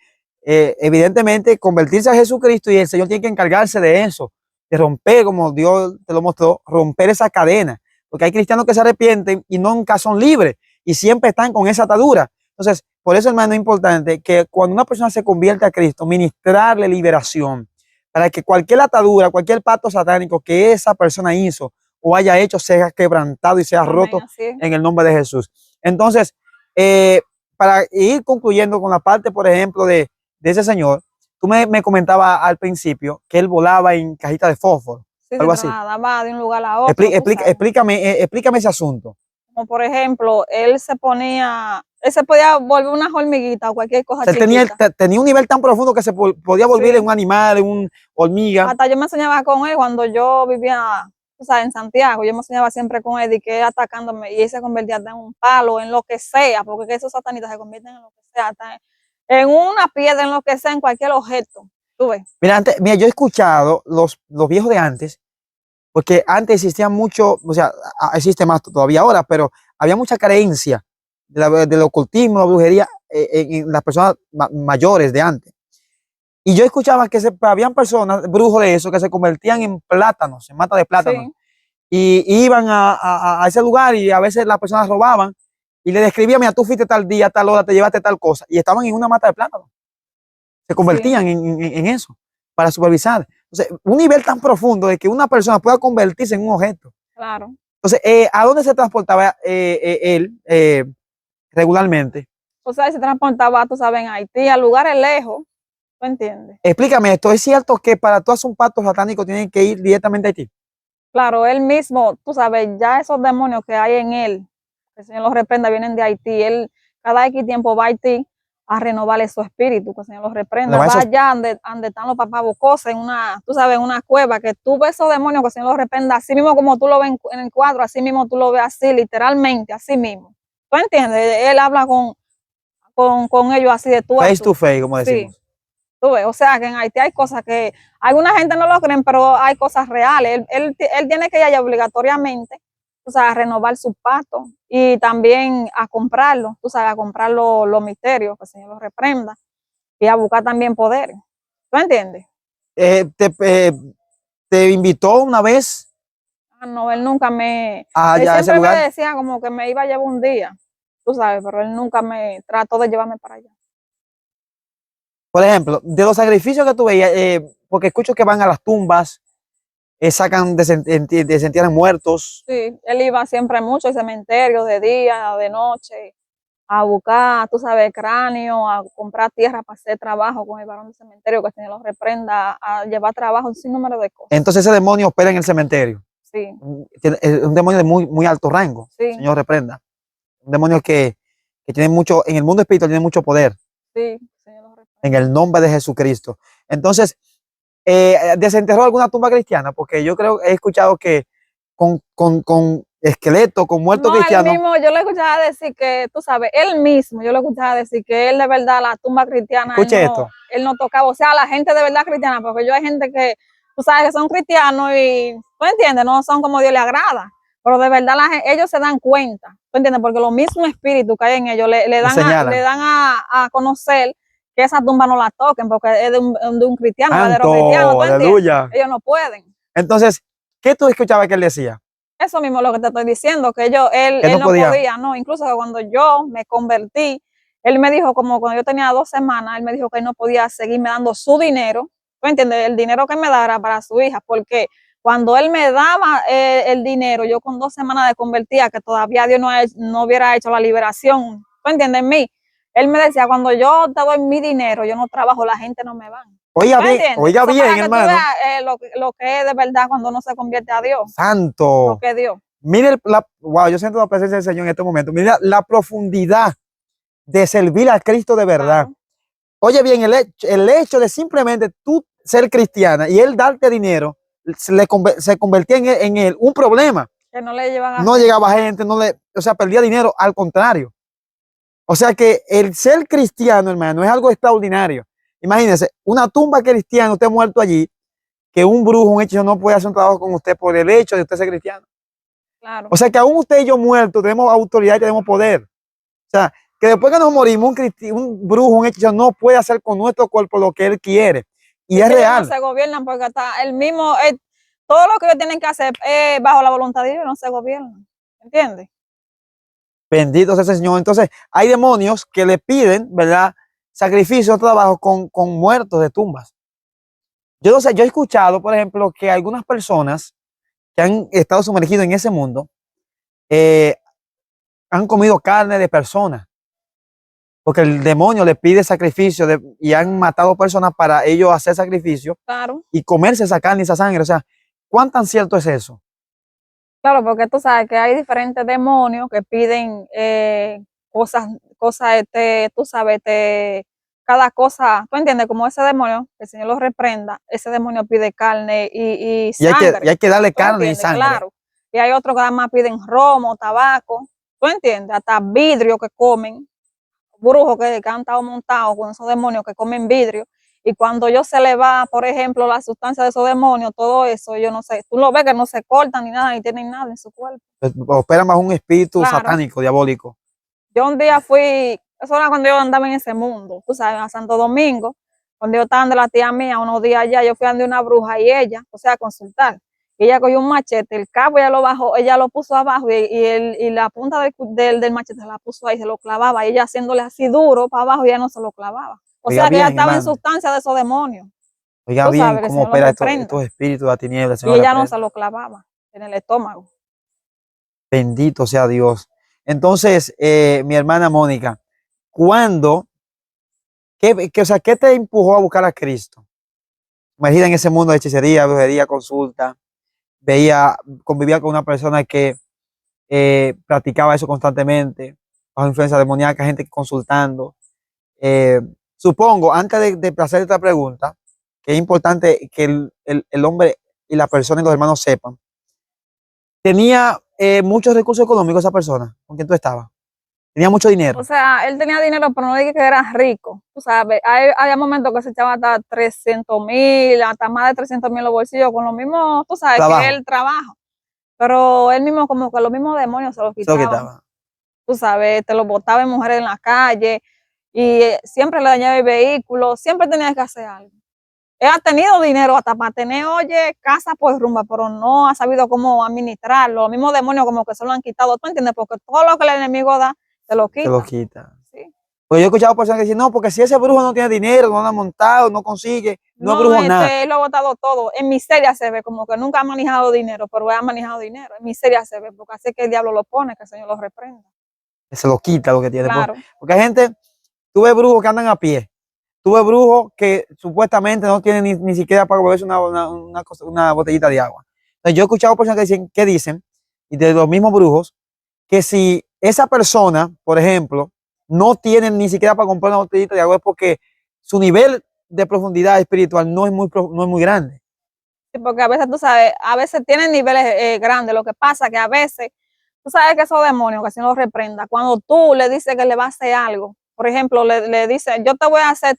evidentemente convertirse a Jesucristo, y el Señor tiene que encargarse de eso, de romper, como Dios te lo mostró, romper esa cadena, porque hay cristianos que se arrepienten y nunca son libres y siempre están con esa atadura. Entonces, por eso, hermano, es importante que cuando una persona se convierte a Cristo, ministrarle liberación, para que cualquier atadura, cualquier pacto satánico que esa persona hizo o haya hecho sea quebrantado y sea amén, roto así es. en el nombre de Jesús. Entonces, eh, para ir concluyendo con la parte, por ejemplo, de ese señor, tú me comentabas al principio que él volaba en cajita de fósforo, Sí, se algo así. trasladaba de un lugar a otro, tú sabes. Explícame ese asunto. Como por ejemplo, él se podía volver una hormiguita o cualquier O cosa sea, él tenía, chiquita. tenía un nivel tan profundo que se podía volver en Sí. un animal, en un hormiga. Hasta yo me soñaba con él cuando yo vivía, tú sabes, en Santiago. Yo me soñaba siempre con él y que él atacándome y él se convertía en un palo, en lo que sea, porque esos satanistas se convierten en lo que sea, hasta en una piedra, en lo que sea, en cualquier objeto. Tú ves. Mira, yo he escuchado los viejos de antes, porque antes existía mucho, o sea, existe más todavía ahora, pero había mucha creencia del ocultismo, la brujería en las personas mayores de antes. Y yo escuchaba que habían personas, brujos de eso, que se convertían en plátanos, en mata de plátanos, Sí, y iban a ese lugar, y a veces las personas robaban y le describían, mira, tú fuiste tal día, tal hora, te llevaste tal cosa, y estaban en una mata de plátanos. Se sí, convertían en eso para supervisar. Entonces, un nivel tan profundo de que una persona pueda convertirse en un objeto. claro. Entonces, ¿a dónde se transportaba él regularmente? O sea, se transportaba, tú sabes, en Haití, a lugares lejos, ¿tú entiendes? Explícame esto, ¿es cierto que para tú hacer un pacto satánico tienen que ir directamente a Haití? Claro, él mismo, tú sabes, ya esos demonios que hay en él, que el Señor los reprenda, vienen de Haití. Él cada X tiempo va a Haití a renovarle su espíritu, que el Señor los reprenda. Va allá donde están los papás bocoses, en una, tú sabes, en una cueva, que tú ves esos demonios, que el Señor los reprenda, así mismo como tú lo ves en el cuadro, así mismo tú lo ves así, literalmente, así mismo. ¿Tú entiendes? Él habla con ellos así de tú a Face tú. to face, como Sí. decimos. Tú ves, o sea que en Haití hay cosas que alguna gente no lo creen, pero hay cosas reales. Él tiene que ir allá obligatoriamente, tú sabes, a renovar su pacto y también a comprarlo, tú sabes, a comprar los misterios, que el Señor los reprenda, y a buscar también poderes. ¿Tú entiendes? Eh, te, eh, ¿Te invitó una vez Ah, no, él nunca me, él a ese siempre me lugar? decía como que me iba a llevar un día, tú sabes, pero él nunca me trató de llevarme para allá. Por ejemplo, de los sacrificios que tú veías, porque escucho que van a las tumbas, sacan, desentierran muertos. Sí, él iba siempre mucho al cementerio, de día, de noche, a buscar, tú sabes, cráneo, a comprar tierra para hacer trabajo con el varón del cementerio, que el Señor los reprenda, a llevar trabajo, sin número de cosas. Entonces ese demonio opera en el cementerio. Sí, Es un demonio de muy alto rango, sí, Señor reprenda. Un demonio que tiene mucho, en el mundo espiritual tiene mucho poder, sí, el Señor los en reprenda. el nombre de Jesucristo. Entonces, desenterró alguna tumba cristiana, porque yo creo, he escuchado que con esqueleto, con muertos No, él cristianos. mismo, yo le escuchaba decir que, tú sabes, él mismo, yo le escuchaba decir que él de verdad, la tumba cristiana, Escuche esto. él no tocaba, o sea, la gente de verdad cristiana, porque yo hay gente que, tú sabes, que son cristianos y, tú entiendes, no son como Dios le agrada, pero de verdad ellos se dan cuenta, tú entiendes, porque los mismos espíritus que hay en ellos le Le señalan. dan a conocer que esa tumba no la toquen, porque es de un cristiano, verdadero cristiano, Santo, tú entiendes, aleluya. ellos no pueden. Entonces, ¿qué tú escuchabas que él decía? Eso mismo es lo que te estoy diciendo, que Que él no no podía. podía, no, incluso cuando yo me convertí, él me dijo, como cuando yo tenía 2 semanas, él me dijo que él no podía seguirme dando su dinero, ¿tú entiendes? El dinero que me daba para su hija, porque cuando él me daba el dinero, yo con 2 semanas de convertida, que todavía Dios no hubiera hecho la liberación, ¿tú entiendes? En mí, él me decía, cuando yo te doy mi dinero, yo no trabajo, la gente no me va. ¿Tú entiendes? Oiga Eso bien, para que tú hermano. veas lo que es de verdad cuando uno se convierte a Dios, lo Santo. que es Dios. Mire, wow, yo siento la presencia del Señor en este momento. Mira la profundidad de servir a Cristo de verdad. Claro. Oye bien, el hecho de simplemente tú ser cristiana y él darte dinero, se convertía en él un problema. Que no le llevan a No gente. llegaba gente, o sea, perdía dinero, al contrario. O sea que el ser cristiano, hermano, es algo extraordinario. Imagínense, una tumba cristiana, usted muerto allí, que un brujo, un hechizo no puede hacer un trabajo con usted por el hecho de usted ser cristiano. Claro. O sea que aún usted y yo muertos tenemos autoridad y tenemos poder. O sea, que después que nos morimos, un brujo, un hechizo no puede hacer con nuestro cuerpo lo que él quiere. Y es que ellos no real. se gobiernan porque está el mismo, todo lo que ellos tienen que hacer bajo la voluntad de Dios, no se gobiernan. ¿Entiendes? Bendito sea ese Señor. Entonces, hay demonios que le piden, ¿verdad? Sacrificios, trabajo con muertos de tumbas. Yo no sé, yo he escuchado, por ejemplo, que algunas personas que han estado sumergidos en ese mundo eh, han comido carne de personas, porque el demonio le pide sacrificio y han matado personas para ellos hacer sacrificio Claro. y comerse esa carne y esa sangre. O sea, ¿cuán tan cierto es eso? Claro, porque tú sabes que hay diferentes demonios que piden cosas, tú sabes, cada cosa, ¿tú entiendes? Como ese demonio, que el Señor lo reprenda, ese demonio pide carne y Y sangre. hay que darle ¿Tú carne y entiendes? sangre. Claro. Y hay otros que además piden romo, tabaco, ¿tú entiendes? Hasta vidrio que comen, brujos que han estado montados con esos demonios que comen vidrio. Y cuando ellos se le va, por ejemplo, la sustancia de esos demonios, todo eso, yo no sé, tú lo ves que no se cortan ni nada, ni tienen nada en su cuerpo. Operan bajo un espíritu Claro. satánico, diabólico. Yo un día fui, eso era cuando yo andaba en ese mundo, tú sabes, a Santo Domingo, cuando yo estaba de la tía mía, unos días allá, yo fui a una bruja y ella, o sea, a consultar. Y ella cogió un machete, el cabo ella lo bajó, ella lo puso abajo y la punta del machete se la puso ahí, se lo clavaba, y ella haciéndole así duro para abajo, y ella no se lo clavaba. O Oiga sea que ella bien, estaba en hermano. sustancia de esos demonios. Oiga Tú bien sabes que el cómo Señor los opera reprenda. estos espíritus de la tiniebla, el Y Señor ella no se reprenda. lo clavaba en el estómago. Bendito sea Dios. Entonces, mi hermana Mónica, ¿cuándo, o sea, qué te empujó a buscar a Cristo? Imagina en ese mundo de hechicería, brujería, consulta, convivía con una persona que practicaba eso constantemente, bajo influencia demoníaca, gente consultando. Eh, Supongo, antes de hacer esta pregunta, que es importante que el hombre y la persona y los hermanos sepan, tenía muchos recursos económicos esa persona con quien tú estabas. Tenía mucho O dinero. sea, él tenía dinero, pero no dije que era rico. Tú sabes, hay momentos que se echaba hasta 300,000, hasta más de 300,000 en los bolsillos, con lo mismo, tú sabes, que Trabajo. él trabaja. Pero él mismo, como que los mismos demonios se lo Eso es lo que quitaban. estaba. Tú sabes, te lo botaba en mujeres en la calle y siempre le dañaba el vehículo, siempre tenía que hacer algo. Él ha tenido dinero hasta para tener, oye, casa por rumba, pero no ha sabido cómo administrarlo. Los mismos demonios como que se lo han quitado, ¿tú entiendes? Porque todo lo que el enemigo da, se lo Se lo quita. quita. ¿Sí? Pues yo he escuchado personas que dicen, no, porque si ese brujo no tiene dinero, no lo ha montado, no consigue, no es No, brujo nada. él lo ha botado todo. En miseria se ve, como que nunca ha manejado dinero, pero él ha manejado dinero. En miseria se ve, porque así que el diablo lo pone, que el Señor lo reprenda. Se lo quita lo que tiene. Claro. Porque hay gente, tú ves brujos que andan a pie, tú ves brujos que supuestamente no tienen ni siquiera para beberse una botellita de agua. Entonces, yo he escuchado personas que dicen, y de los mismos brujos, que si esa persona, por ejemplo, no tiene ni siquiera para comprar una botellita de agua es porque su nivel de profundidad espiritual no es muy grande. Sí, porque a veces tú sabes, a veces tienen niveles grandes. Lo que pasa que a veces, tú sabes que esos demonios, que si no los reprenda, cuando tú le dices que le va a hacer algo, por ejemplo, le dices, yo te voy a hacer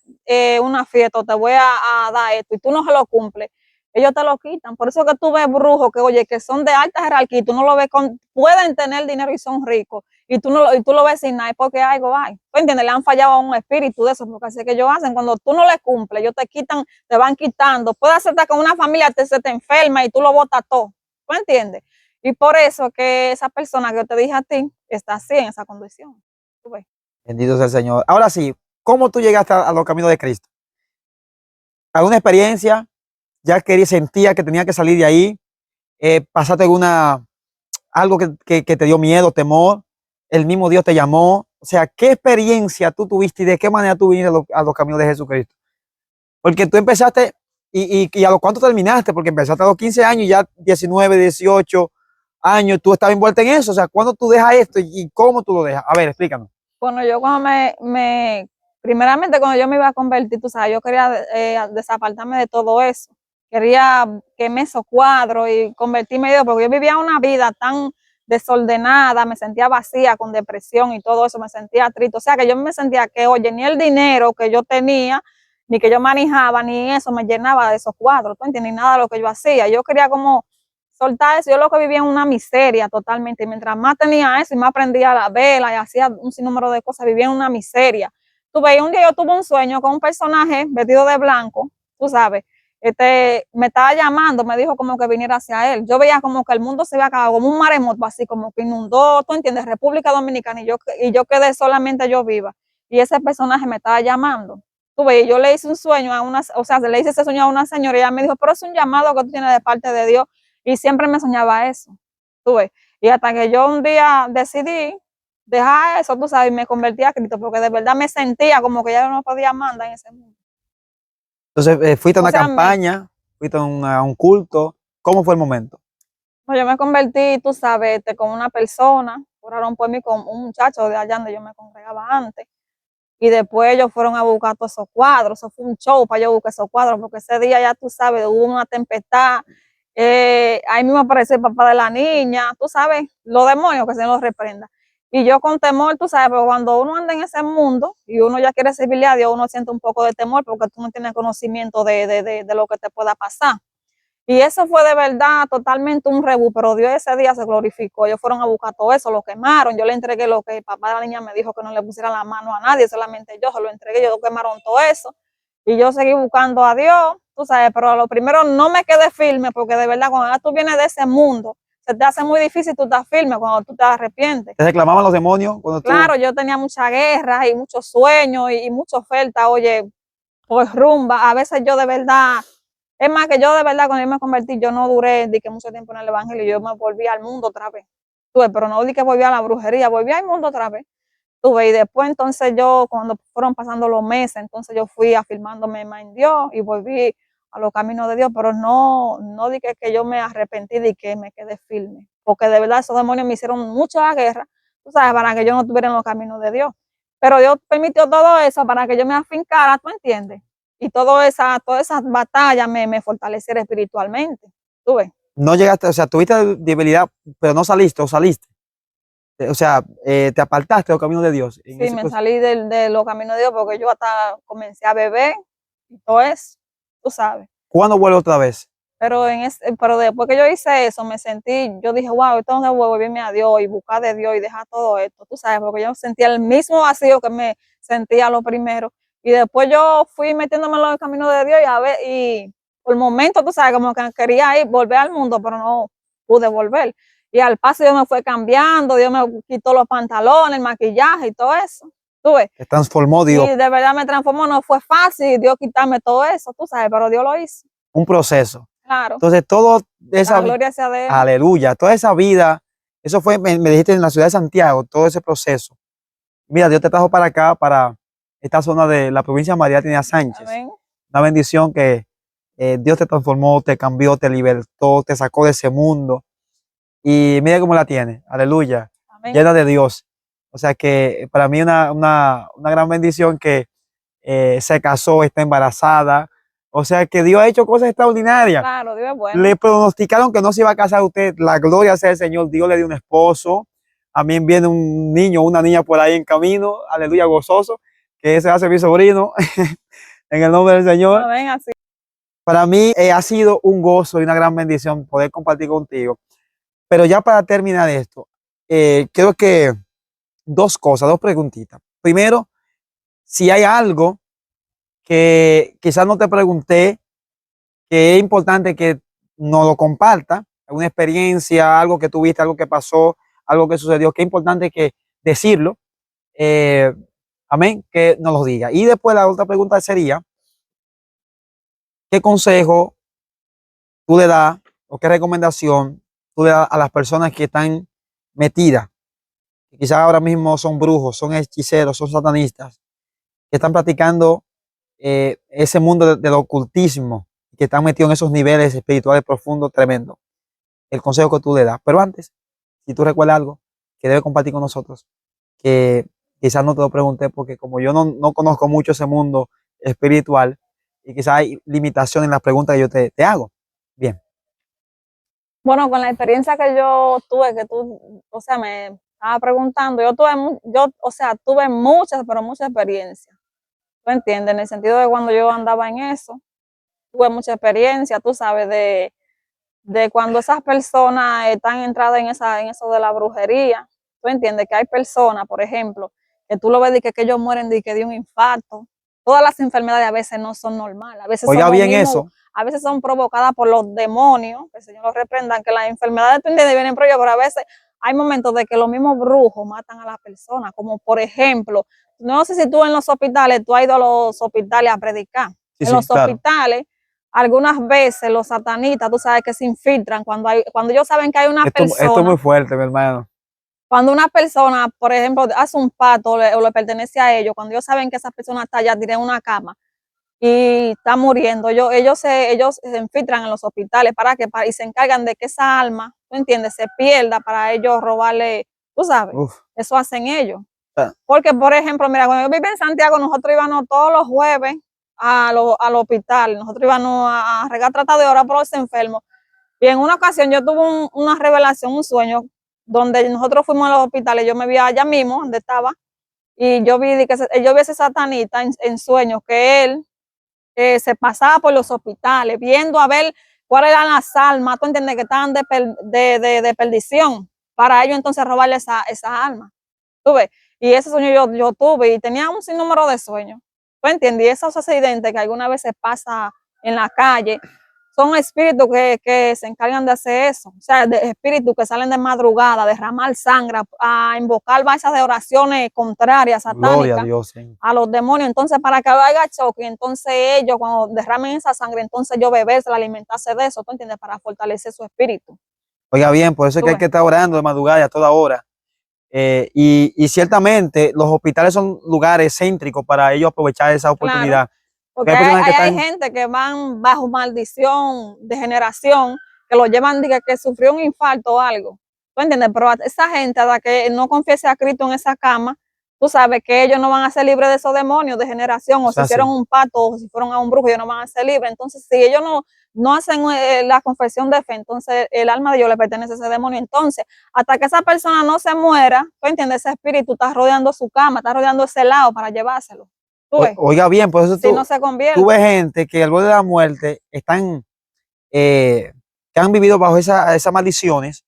una fiesta, o te voy a dar esto, y tú no se lo cumples, ellos te lo quitan. Por eso que tú ves brujos que, oye, que son de alta jerarquía, y tú no lo ves pueden tener dinero y son ricos, y tú lo ves sin nada, porque algo hay. ¿Tú entiendes? Le han fallado a un espíritu de eso, porque así es que ellos hacen. Cuando tú no le cumples, ellos te quitan, te van quitando. Puede ser que con una familia se te enferma y tú lo botas todo. ¿Tú entiendes? Y por eso que esa persona que yo te dije a ti está así, en esa condición. ¿Tú ves? Bendito sea el Señor. Ahora sí, ¿cómo tú llegaste a los caminos de Cristo? ¿Alguna experiencia? ¿Ya sentía que tenía que salir de ahí? ¿Pasaste algo que te dio miedo, temor? ¿El mismo Dios te llamó? O sea, ¿qué experiencia tú tuviste y de qué manera tú viniste a los caminos de Jesucristo? Porque tú empezaste, y a los cuántos terminaste, porque empezaste a los 15 años y ya 19, 18 años, tú estabas envuelta en eso. O sea, ¿cuándo tú dejas esto y cómo tú lo dejas? A ver, explícanos. Bueno, yo cuando primeramente cuando yo me iba a convertir, tú sabes, yo quería desapartarme de todo eso. Quería quemar esos cuadros y convertirme en Dios, porque yo vivía una vida tan desordenada, me sentía vacía, con depresión y todo eso, me sentía triste. O sea, que yo me sentía que, oye, ni el dinero que yo tenía, ni que yo manejaba, ni eso me llenaba de esos cuadros, ¿tú entiendes? Ni nada de lo que yo hacía. Yo quería como soltar eso. Yo lo que vivía en una miseria totalmente. Y mientras más tenía eso y más aprendía a la vela y hacía un sinnúmero de cosas, vivía en una miseria. Tú ves, un día yo tuve un sueño con un personaje vestido de blanco, tú sabes, me estaba llamando, me dijo como que viniera hacia él. Yo veía como que el mundo se había acabado, como un maremoto, así como que inundó, tú entiendes, República Dominicana, y yo quedé solamente yo viva. Y ese personaje me estaba llamando. Tú ves, yo le hice un sueño a una, o sea, le hice ese sueño a una señora y ella me dijo, pero es un llamado que tú tienes de parte de Dios. Y siempre me soñaba eso, tú ves. Y hasta que yo un día decidí dejar eso, tú sabes, y me convertí a Cristo, porque de verdad me sentía como que ya no podía mandar en ese mundo. Entonces, fuiste a O una sea, campaña, fuiste a un culto. ¿Cómo fue el momento? yo me convertí, tú sabes, con una persona, oraron por mí con un muchacho de allá donde yo me congregaba antes. Y después ellos fueron a buscar todos esos cuadros. Eso fue un show para yo buscar esos cuadros, porque ese día ya tú sabes, hubo una tempestad. Ahí mismo apareció el papá de la niña, tú sabes, los demonios que se los reprenda. Y yo con temor, tú sabes, pero cuando uno anda en ese mundo y uno ya quiere servirle a Dios, uno siente un poco de temor porque tú no tienes conocimiento de lo que te pueda pasar. Y eso fue de verdad totalmente un rebú, pero Dios ese día se glorificó. Ellos fueron a buscar todo eso, lo quemaron. Yo le entregué lo que el papá de la niña me dijo, que no le pusiera la mano a nadie, solamente yo se lo entregué, ellos quemaron todo eso. Y yo seguí buscando a Dios, tú sabes, pero a lo primero no me quedé firme, porque de verdad cuando tú vienes de ese mundo, se te hace muy difícil tú estás firme cuando tú te arrepientes. ¿Te reclamaban los demonios cuando tú? Claro, yo tenía mucha guerra y muchos sueños y mucha oferta, oye, por rumba. A veces yo de verdad, es más que yo de verdad cuando yo me convertí, yo no duré de que mucho tiempo en el evangelio, yo me volví al mundo otra vez. tuve, pero no di que volví a la brujería, volví al mundo otra vez, tuve, y después entonces yo, cuando fueron pasando los meses, entonces yo fui afirmándome más en Dios y volví a los caminos de Dios, pero no di que yo me arrepentí de que me quedé firme, porque de verdad esos demonios me hicieron mucha guerra, tú sabes, para que yo no estuviera en los caminos de Dios, pero Dios permitió todo eso para que yo me afincara, ¿tú entiendes? Y todas esas batallas me fortalecieron espiritualmente, ¿tú ves? No llegaste, o sea, tuviste debilidad, pero no saliste o saliste. O sea, te apartaste del camino de Dios. En Sí, ese me salí de los caminos de Dios porque yo hasta comencé a beber y todo eso, tú sabes. ¿Cuándo vuelve otra vez? Pero después que yo hice eso, me sentí, yo dije, wow, tengo que volverme a Dios y buscar de Dios y dejar todo esto, tú sabes, porque yo sentía el mismo vacío que me sentía lo primero. Y después yo fui metiéndome en los caminos de Dios y por el momento, tú sabes, como que quería ir, volver al mundo, pero no pude volver. Y al paso Dios me fue cambiando, Dios me quitó los pantalones, el maquillaje y todo eso, tú ves. Te transformó Y Dios. de verdad me transformó, no fue fácil Dios quitarme todo eso, tú sabes, pero Dios lo hizo, Un proceso. claro. Entonces, todo esa, La gloria sea de Él. aleluya, toda esa vida, eso fue, me dijiste en la ciudad de Santiago, todo ese proceso. Mira, Dios te trajo para acá, para esta zona de la provincia de María Trinidad Sánchez. Amén. Una bendición que Dios te transformó, te cambió, te libertó, te sacó de ese mundo. Y mira cómo la tiene, aleluya, Amén. llena de Dios. O sea que para mí una gran bendición que se casó, está embarazada. O sea que Dios ha hecho cosas extraordinarias. Claro, Dios es bueno. Le pronosticaron que no se iba a casar usted. La gloria sea el Señor. Dios le dio un esposo. También viene un niño o una niña por ahí en camino. Aleluya, gozoso. Que ese va a ser mi sobrino. En el nombre del Señor. Amén, así. Para mí ha sido un gozo y una gran bendición poder compartir contigo. Pero ya para terminar esto, creo que dos cosas, dos preguntitas. Primero, si hay algo que quizás no te pregunté, que es importante que nos lo comparta, alguna experiencia, algo que tuviste, algo que pasó, algo que sucedió, que es importante que decirlo, eh, amén, que nos lo diga. Y después la otra pregunta sería, ¿qué consejo tú le das o qué recomendación tú le das a las personas que están metidas, que quizás ahora mismo son brujos, son hechiceros, son satanistas, que están practicando ese mundo del ocultismo, que están metidos en esos niveles espirituales profundos, tremendos? El consejo que tú le das. Pero antes, si tú recuerdas algo que debes compartir con nosotros, que quizás no te lo pregunté, porque como yo no conozco mucho ese mundo espiritual, y quizás hay limitaciones en las preguntas que yo te hago. Bien. Bueno, con la experiencia que yo tuve, que tú, o sea, me estaba preguntando, o sea, tuve muchas, pero muchas experiencias. ¿Tú entiendes? En el sentido de cuando yo andaba en eso, tuve mucha experiencia, tú sabes, de cuando esas personas están entradas en eso de la brujería. ¿Tú entiendes? Que hay personas, por ejemplo, que tú lo ves que ellos mueren de un infarto. Todas las enfermedades a veces no son normales, a veces Oiga bien eso. a veces son provocadas por los demonios, que el Señor los reprendan, que las enfermedades, tú entiendes, vienen por ellos, pero a veces hay momentos de que los mismos brujos matan a las personas, como por ejemplo, no sé si tú en los hospitales, tú has ido a los hospitales a predicar. Sí, En sí, los claro. hospitales, algunas veces los satanistas, tú sabes que se infiltran cuando ellos saben que hay una Esto es persona, muy fuerte, mi hermano. cuando una persona, por ejemplo, hace un pacto o le pertenece a ellos, cuando ellos saben que esa persona está ya tirada en una cama y está muriendo, ellos se infiltran en los hospitales y se encargan de que esa alma, ¿tú entiendes?, se pierda para ellos robarle, tú sabes, Uf. eso hacen ellos. Ah. Porque, por ejemplo, mira, cuando yo vivía en Santiago, nosotros íbamos todos los jueves al hospital, nosotros íbamos a regar tratado de orar por los enfermos. Y en una ocasión yo tuve una revelación, un sueño, donde nosotros fuimos a los hospitales, yo me vi allá mismo, donde estaba, y yo vi a ese satanista en sueños, que él se pasaba por los hospitales, viendo a ver cuáles eran las almas, tú entiendes, que estaban de perdición, para ellos entonces robarle esa alma. ¿Tú ves? Y ese sueño yo tuve y tenía un sinnúmero de sueños. ¿Tú entiendes? Y esos accidentes que alguna vez se pasa en la calle, son espíritus que se encargan de hacer eso. O sea, de espíritus que salen de madrugada, a derramar sangre, a invocar bases de oraciones contrarias, Gloria a satánicas, Dios, Señor. a los demonios. Entonces, para que haya choque, entonces ellos, cuando derramen esa sangre, entonces yo beberse, alimentarse de eso, ¿tú entiendes? Para fortalecer su espíritu. Oiga bien, por eso es Tú que hay ves. que estar orando de madrugada y a toda hora. Y ciertamente los hospitales son lugares céntricos para ellos aprovechar esa Claro, oportunidad. Porque porque hay personas que hay están, gente que van bajo maldición de generación, que lo llevan, diga, que sufrió un infarto o algo. ¿Tú entiendes? Pero esa gente, hasta que no confiese a Cristo en esa cama, tú sabes que ellos no van a ser libres de esos demonios de generación, o o si sea, hicieron sí, un pacto, o si fueron a un brujo, ellos no van a ser libres. Entonces, si ellos no hacen la confesión de fe, entonces el alma de ellos le pertenece a ese demonio. Entonces, hasta que esa persona no se muera, ¿tú entiendes? Ese espíritu está rodeando su cama, está rodeando ese lado para llevárselo. ¿Tú ves? Oiga bien, por eso Si no se tú ves convierte. gente que al borde de la muerte están, que han vivido bajo esas maldiciones,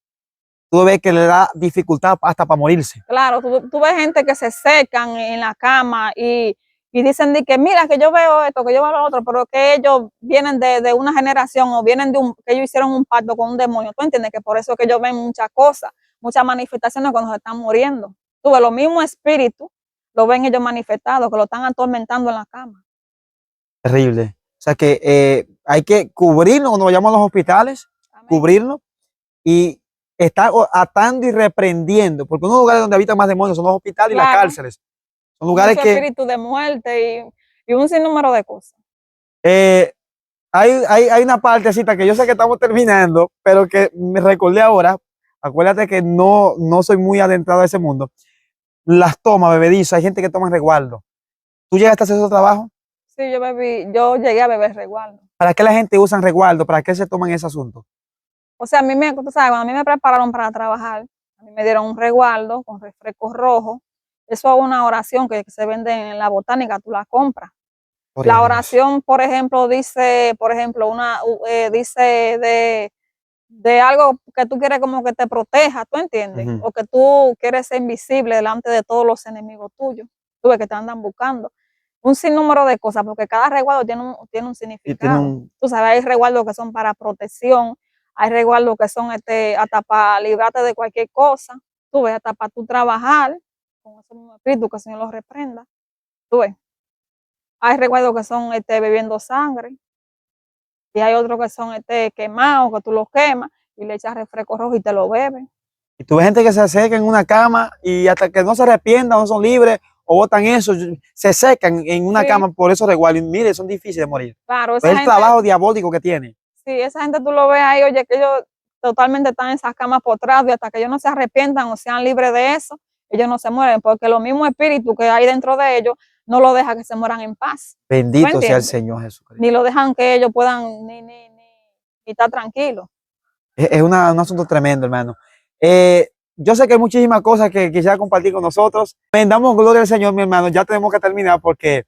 tú ves que le da dificultad hasta para morirse. Claro, tú ves gente que se secan en la cama y dicen de que mira que yo veo esto, que yo veo lo otro, pero que ellos vienen de una generación o vienen que ellos hicieron un pacto con un demonio. ¿Tú entiendes? Que por eso es que ellos ven muchas cosas, muchas manifestaciones cuando se están muriendo. Tú ves, los mismos espíritus lo ven ellos manifestados, que lo están atormentando en la cama. Terrible. O sea que hay que cubrirnos cuando vayamos a los hospitales, Amén. cubrirnos y estar atando y reprendiendo, porque uno de los lugares donde habitan más demonios son los hospitales y las Claro, cárceles. Son lugares mucho que espíritu de muerte y un sinnúmero de cosas. eh, hay una partecita que yo sé que estamos terminando, pero que me recordé ahora. Acuérdate que no soy muy adentrado a ese mundo. Las tomas, bebedizo, hay gente que toma resguardo. ¿Tú llegaste a hacer ese trabajo? Sí, yo llegué a beber resguardo. ¿Para qué la gente usa resguardo? ¿Para qué se toman ese asunto? O sea, tú sabes, cuando a mí me prepararon para trabajar, a mí me dieron un resguardo con refresco rojo. Eso es una oración que se vende en la botánica, tú la compras. Gloria a La Dios. oración, por ejemplo, dice, dice de algo que tú quieres como que te proteja, ¿tú entiendes? Ujú. O que tú quieres ser invisible delante de todos los enemigos tuyos, tú ves que te andan buscando. Un sinnúmero de cosas, porque cada resguardo tiene un Y tiene significado. Tú sabes, hay resguardos que son para protección, hay resguardos que son hasta para librarte de cualquier cosa, tú ves, hasta para tú trabajar con ese mismo espíritu, que el Señor los reprenda, tú ves. Hay resguardos que son bebiendo sangre, y hay otros que son quemados, que tú los quemas y le echas refresco rojo y te lo bebes. Y tú ves gente que se seca en una cama y hasta que no se arrepientan, no son libres o botan eso, se secan en una Sí, cama por esos resguardos. Y mire, son difíciles de morir. claro, Es el trabajo diabólico que tiene. sí, esa gente tú lo ves ahí, oye, que ellos totalmente están en esas camas postrados y hasta que ellos no se arrepientan o sean libres de eso, ellos no se mueren, porque los mismos espíritus que hay dentro de ellos no lo dejan que se mueran en paz. ¿Tú Bendito sea el entiendes? Señor Jesucristo. Ni lo dejan que ellos puedan ni estar tranquilos. Es un asunto tremendo, hermano. Yo sé que hay muchísimas cosas que quisiera compartir con nosotros. Damos gloria al Señor, mi hermano. Ya tenemos que terminar porque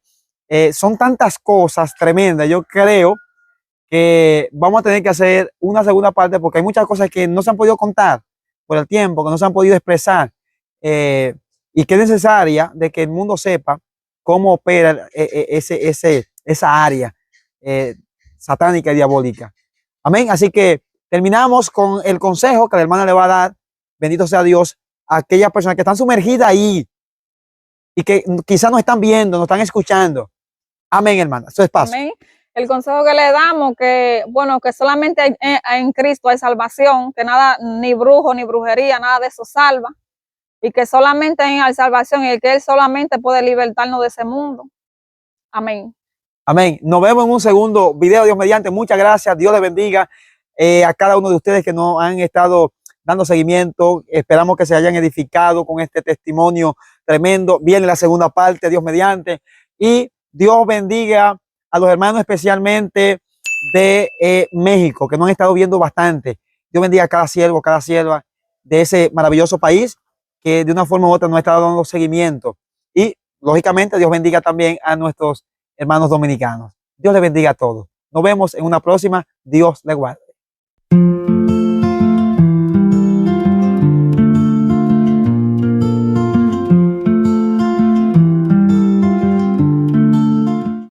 son tantas cosas tremendas. Yo creo que vamos a tener que hacer una segunda parte porque hay muchas cosas que no se han podido contar por el tiempo, que no se han podido expresar y que es necesaria de que el mundo sepa cómo opera esa área satánica y diabólica. Amén. Así que terminamos con el consejo que la hermana le va a dar, bendito sea Dios, a aquellas personas que están sumergidas ahí y que quizás nos están viendo, nos están escuchando. Amén, hermana. Eso es paso. Amén. El consejo que le damos, que bueno, que solamente en Cristo hay salvación, que nada, ni brujo, ni brujería, nada de eso salva, y que solamente hay salvación y que Él solamente puede libertarnos de ese mundo. Amén. Amén. Nos vemos en un segundo video, Dios mediante. Muchas gracias. Dios les bendiga a cada uno de ustedes que nos han estado dando seguimiento. Esperamos que se hayan edificado con este testimonio tremendo. Viene la segunda parte, Dios mediante. Y Dios bendiga a los hermanos especialmente de México, que nos han estado viendo bastante. Dios bendiga a cada siervo, cada sierva de ese maravilloso país que de una forma u otra nos ha estado dando seguimiento. Y lógicamente Dios bendiga también a nuestros hermanos dominicanos. Dios les bendiga a todos. Nos vemos en una próxima. Dios les guarde.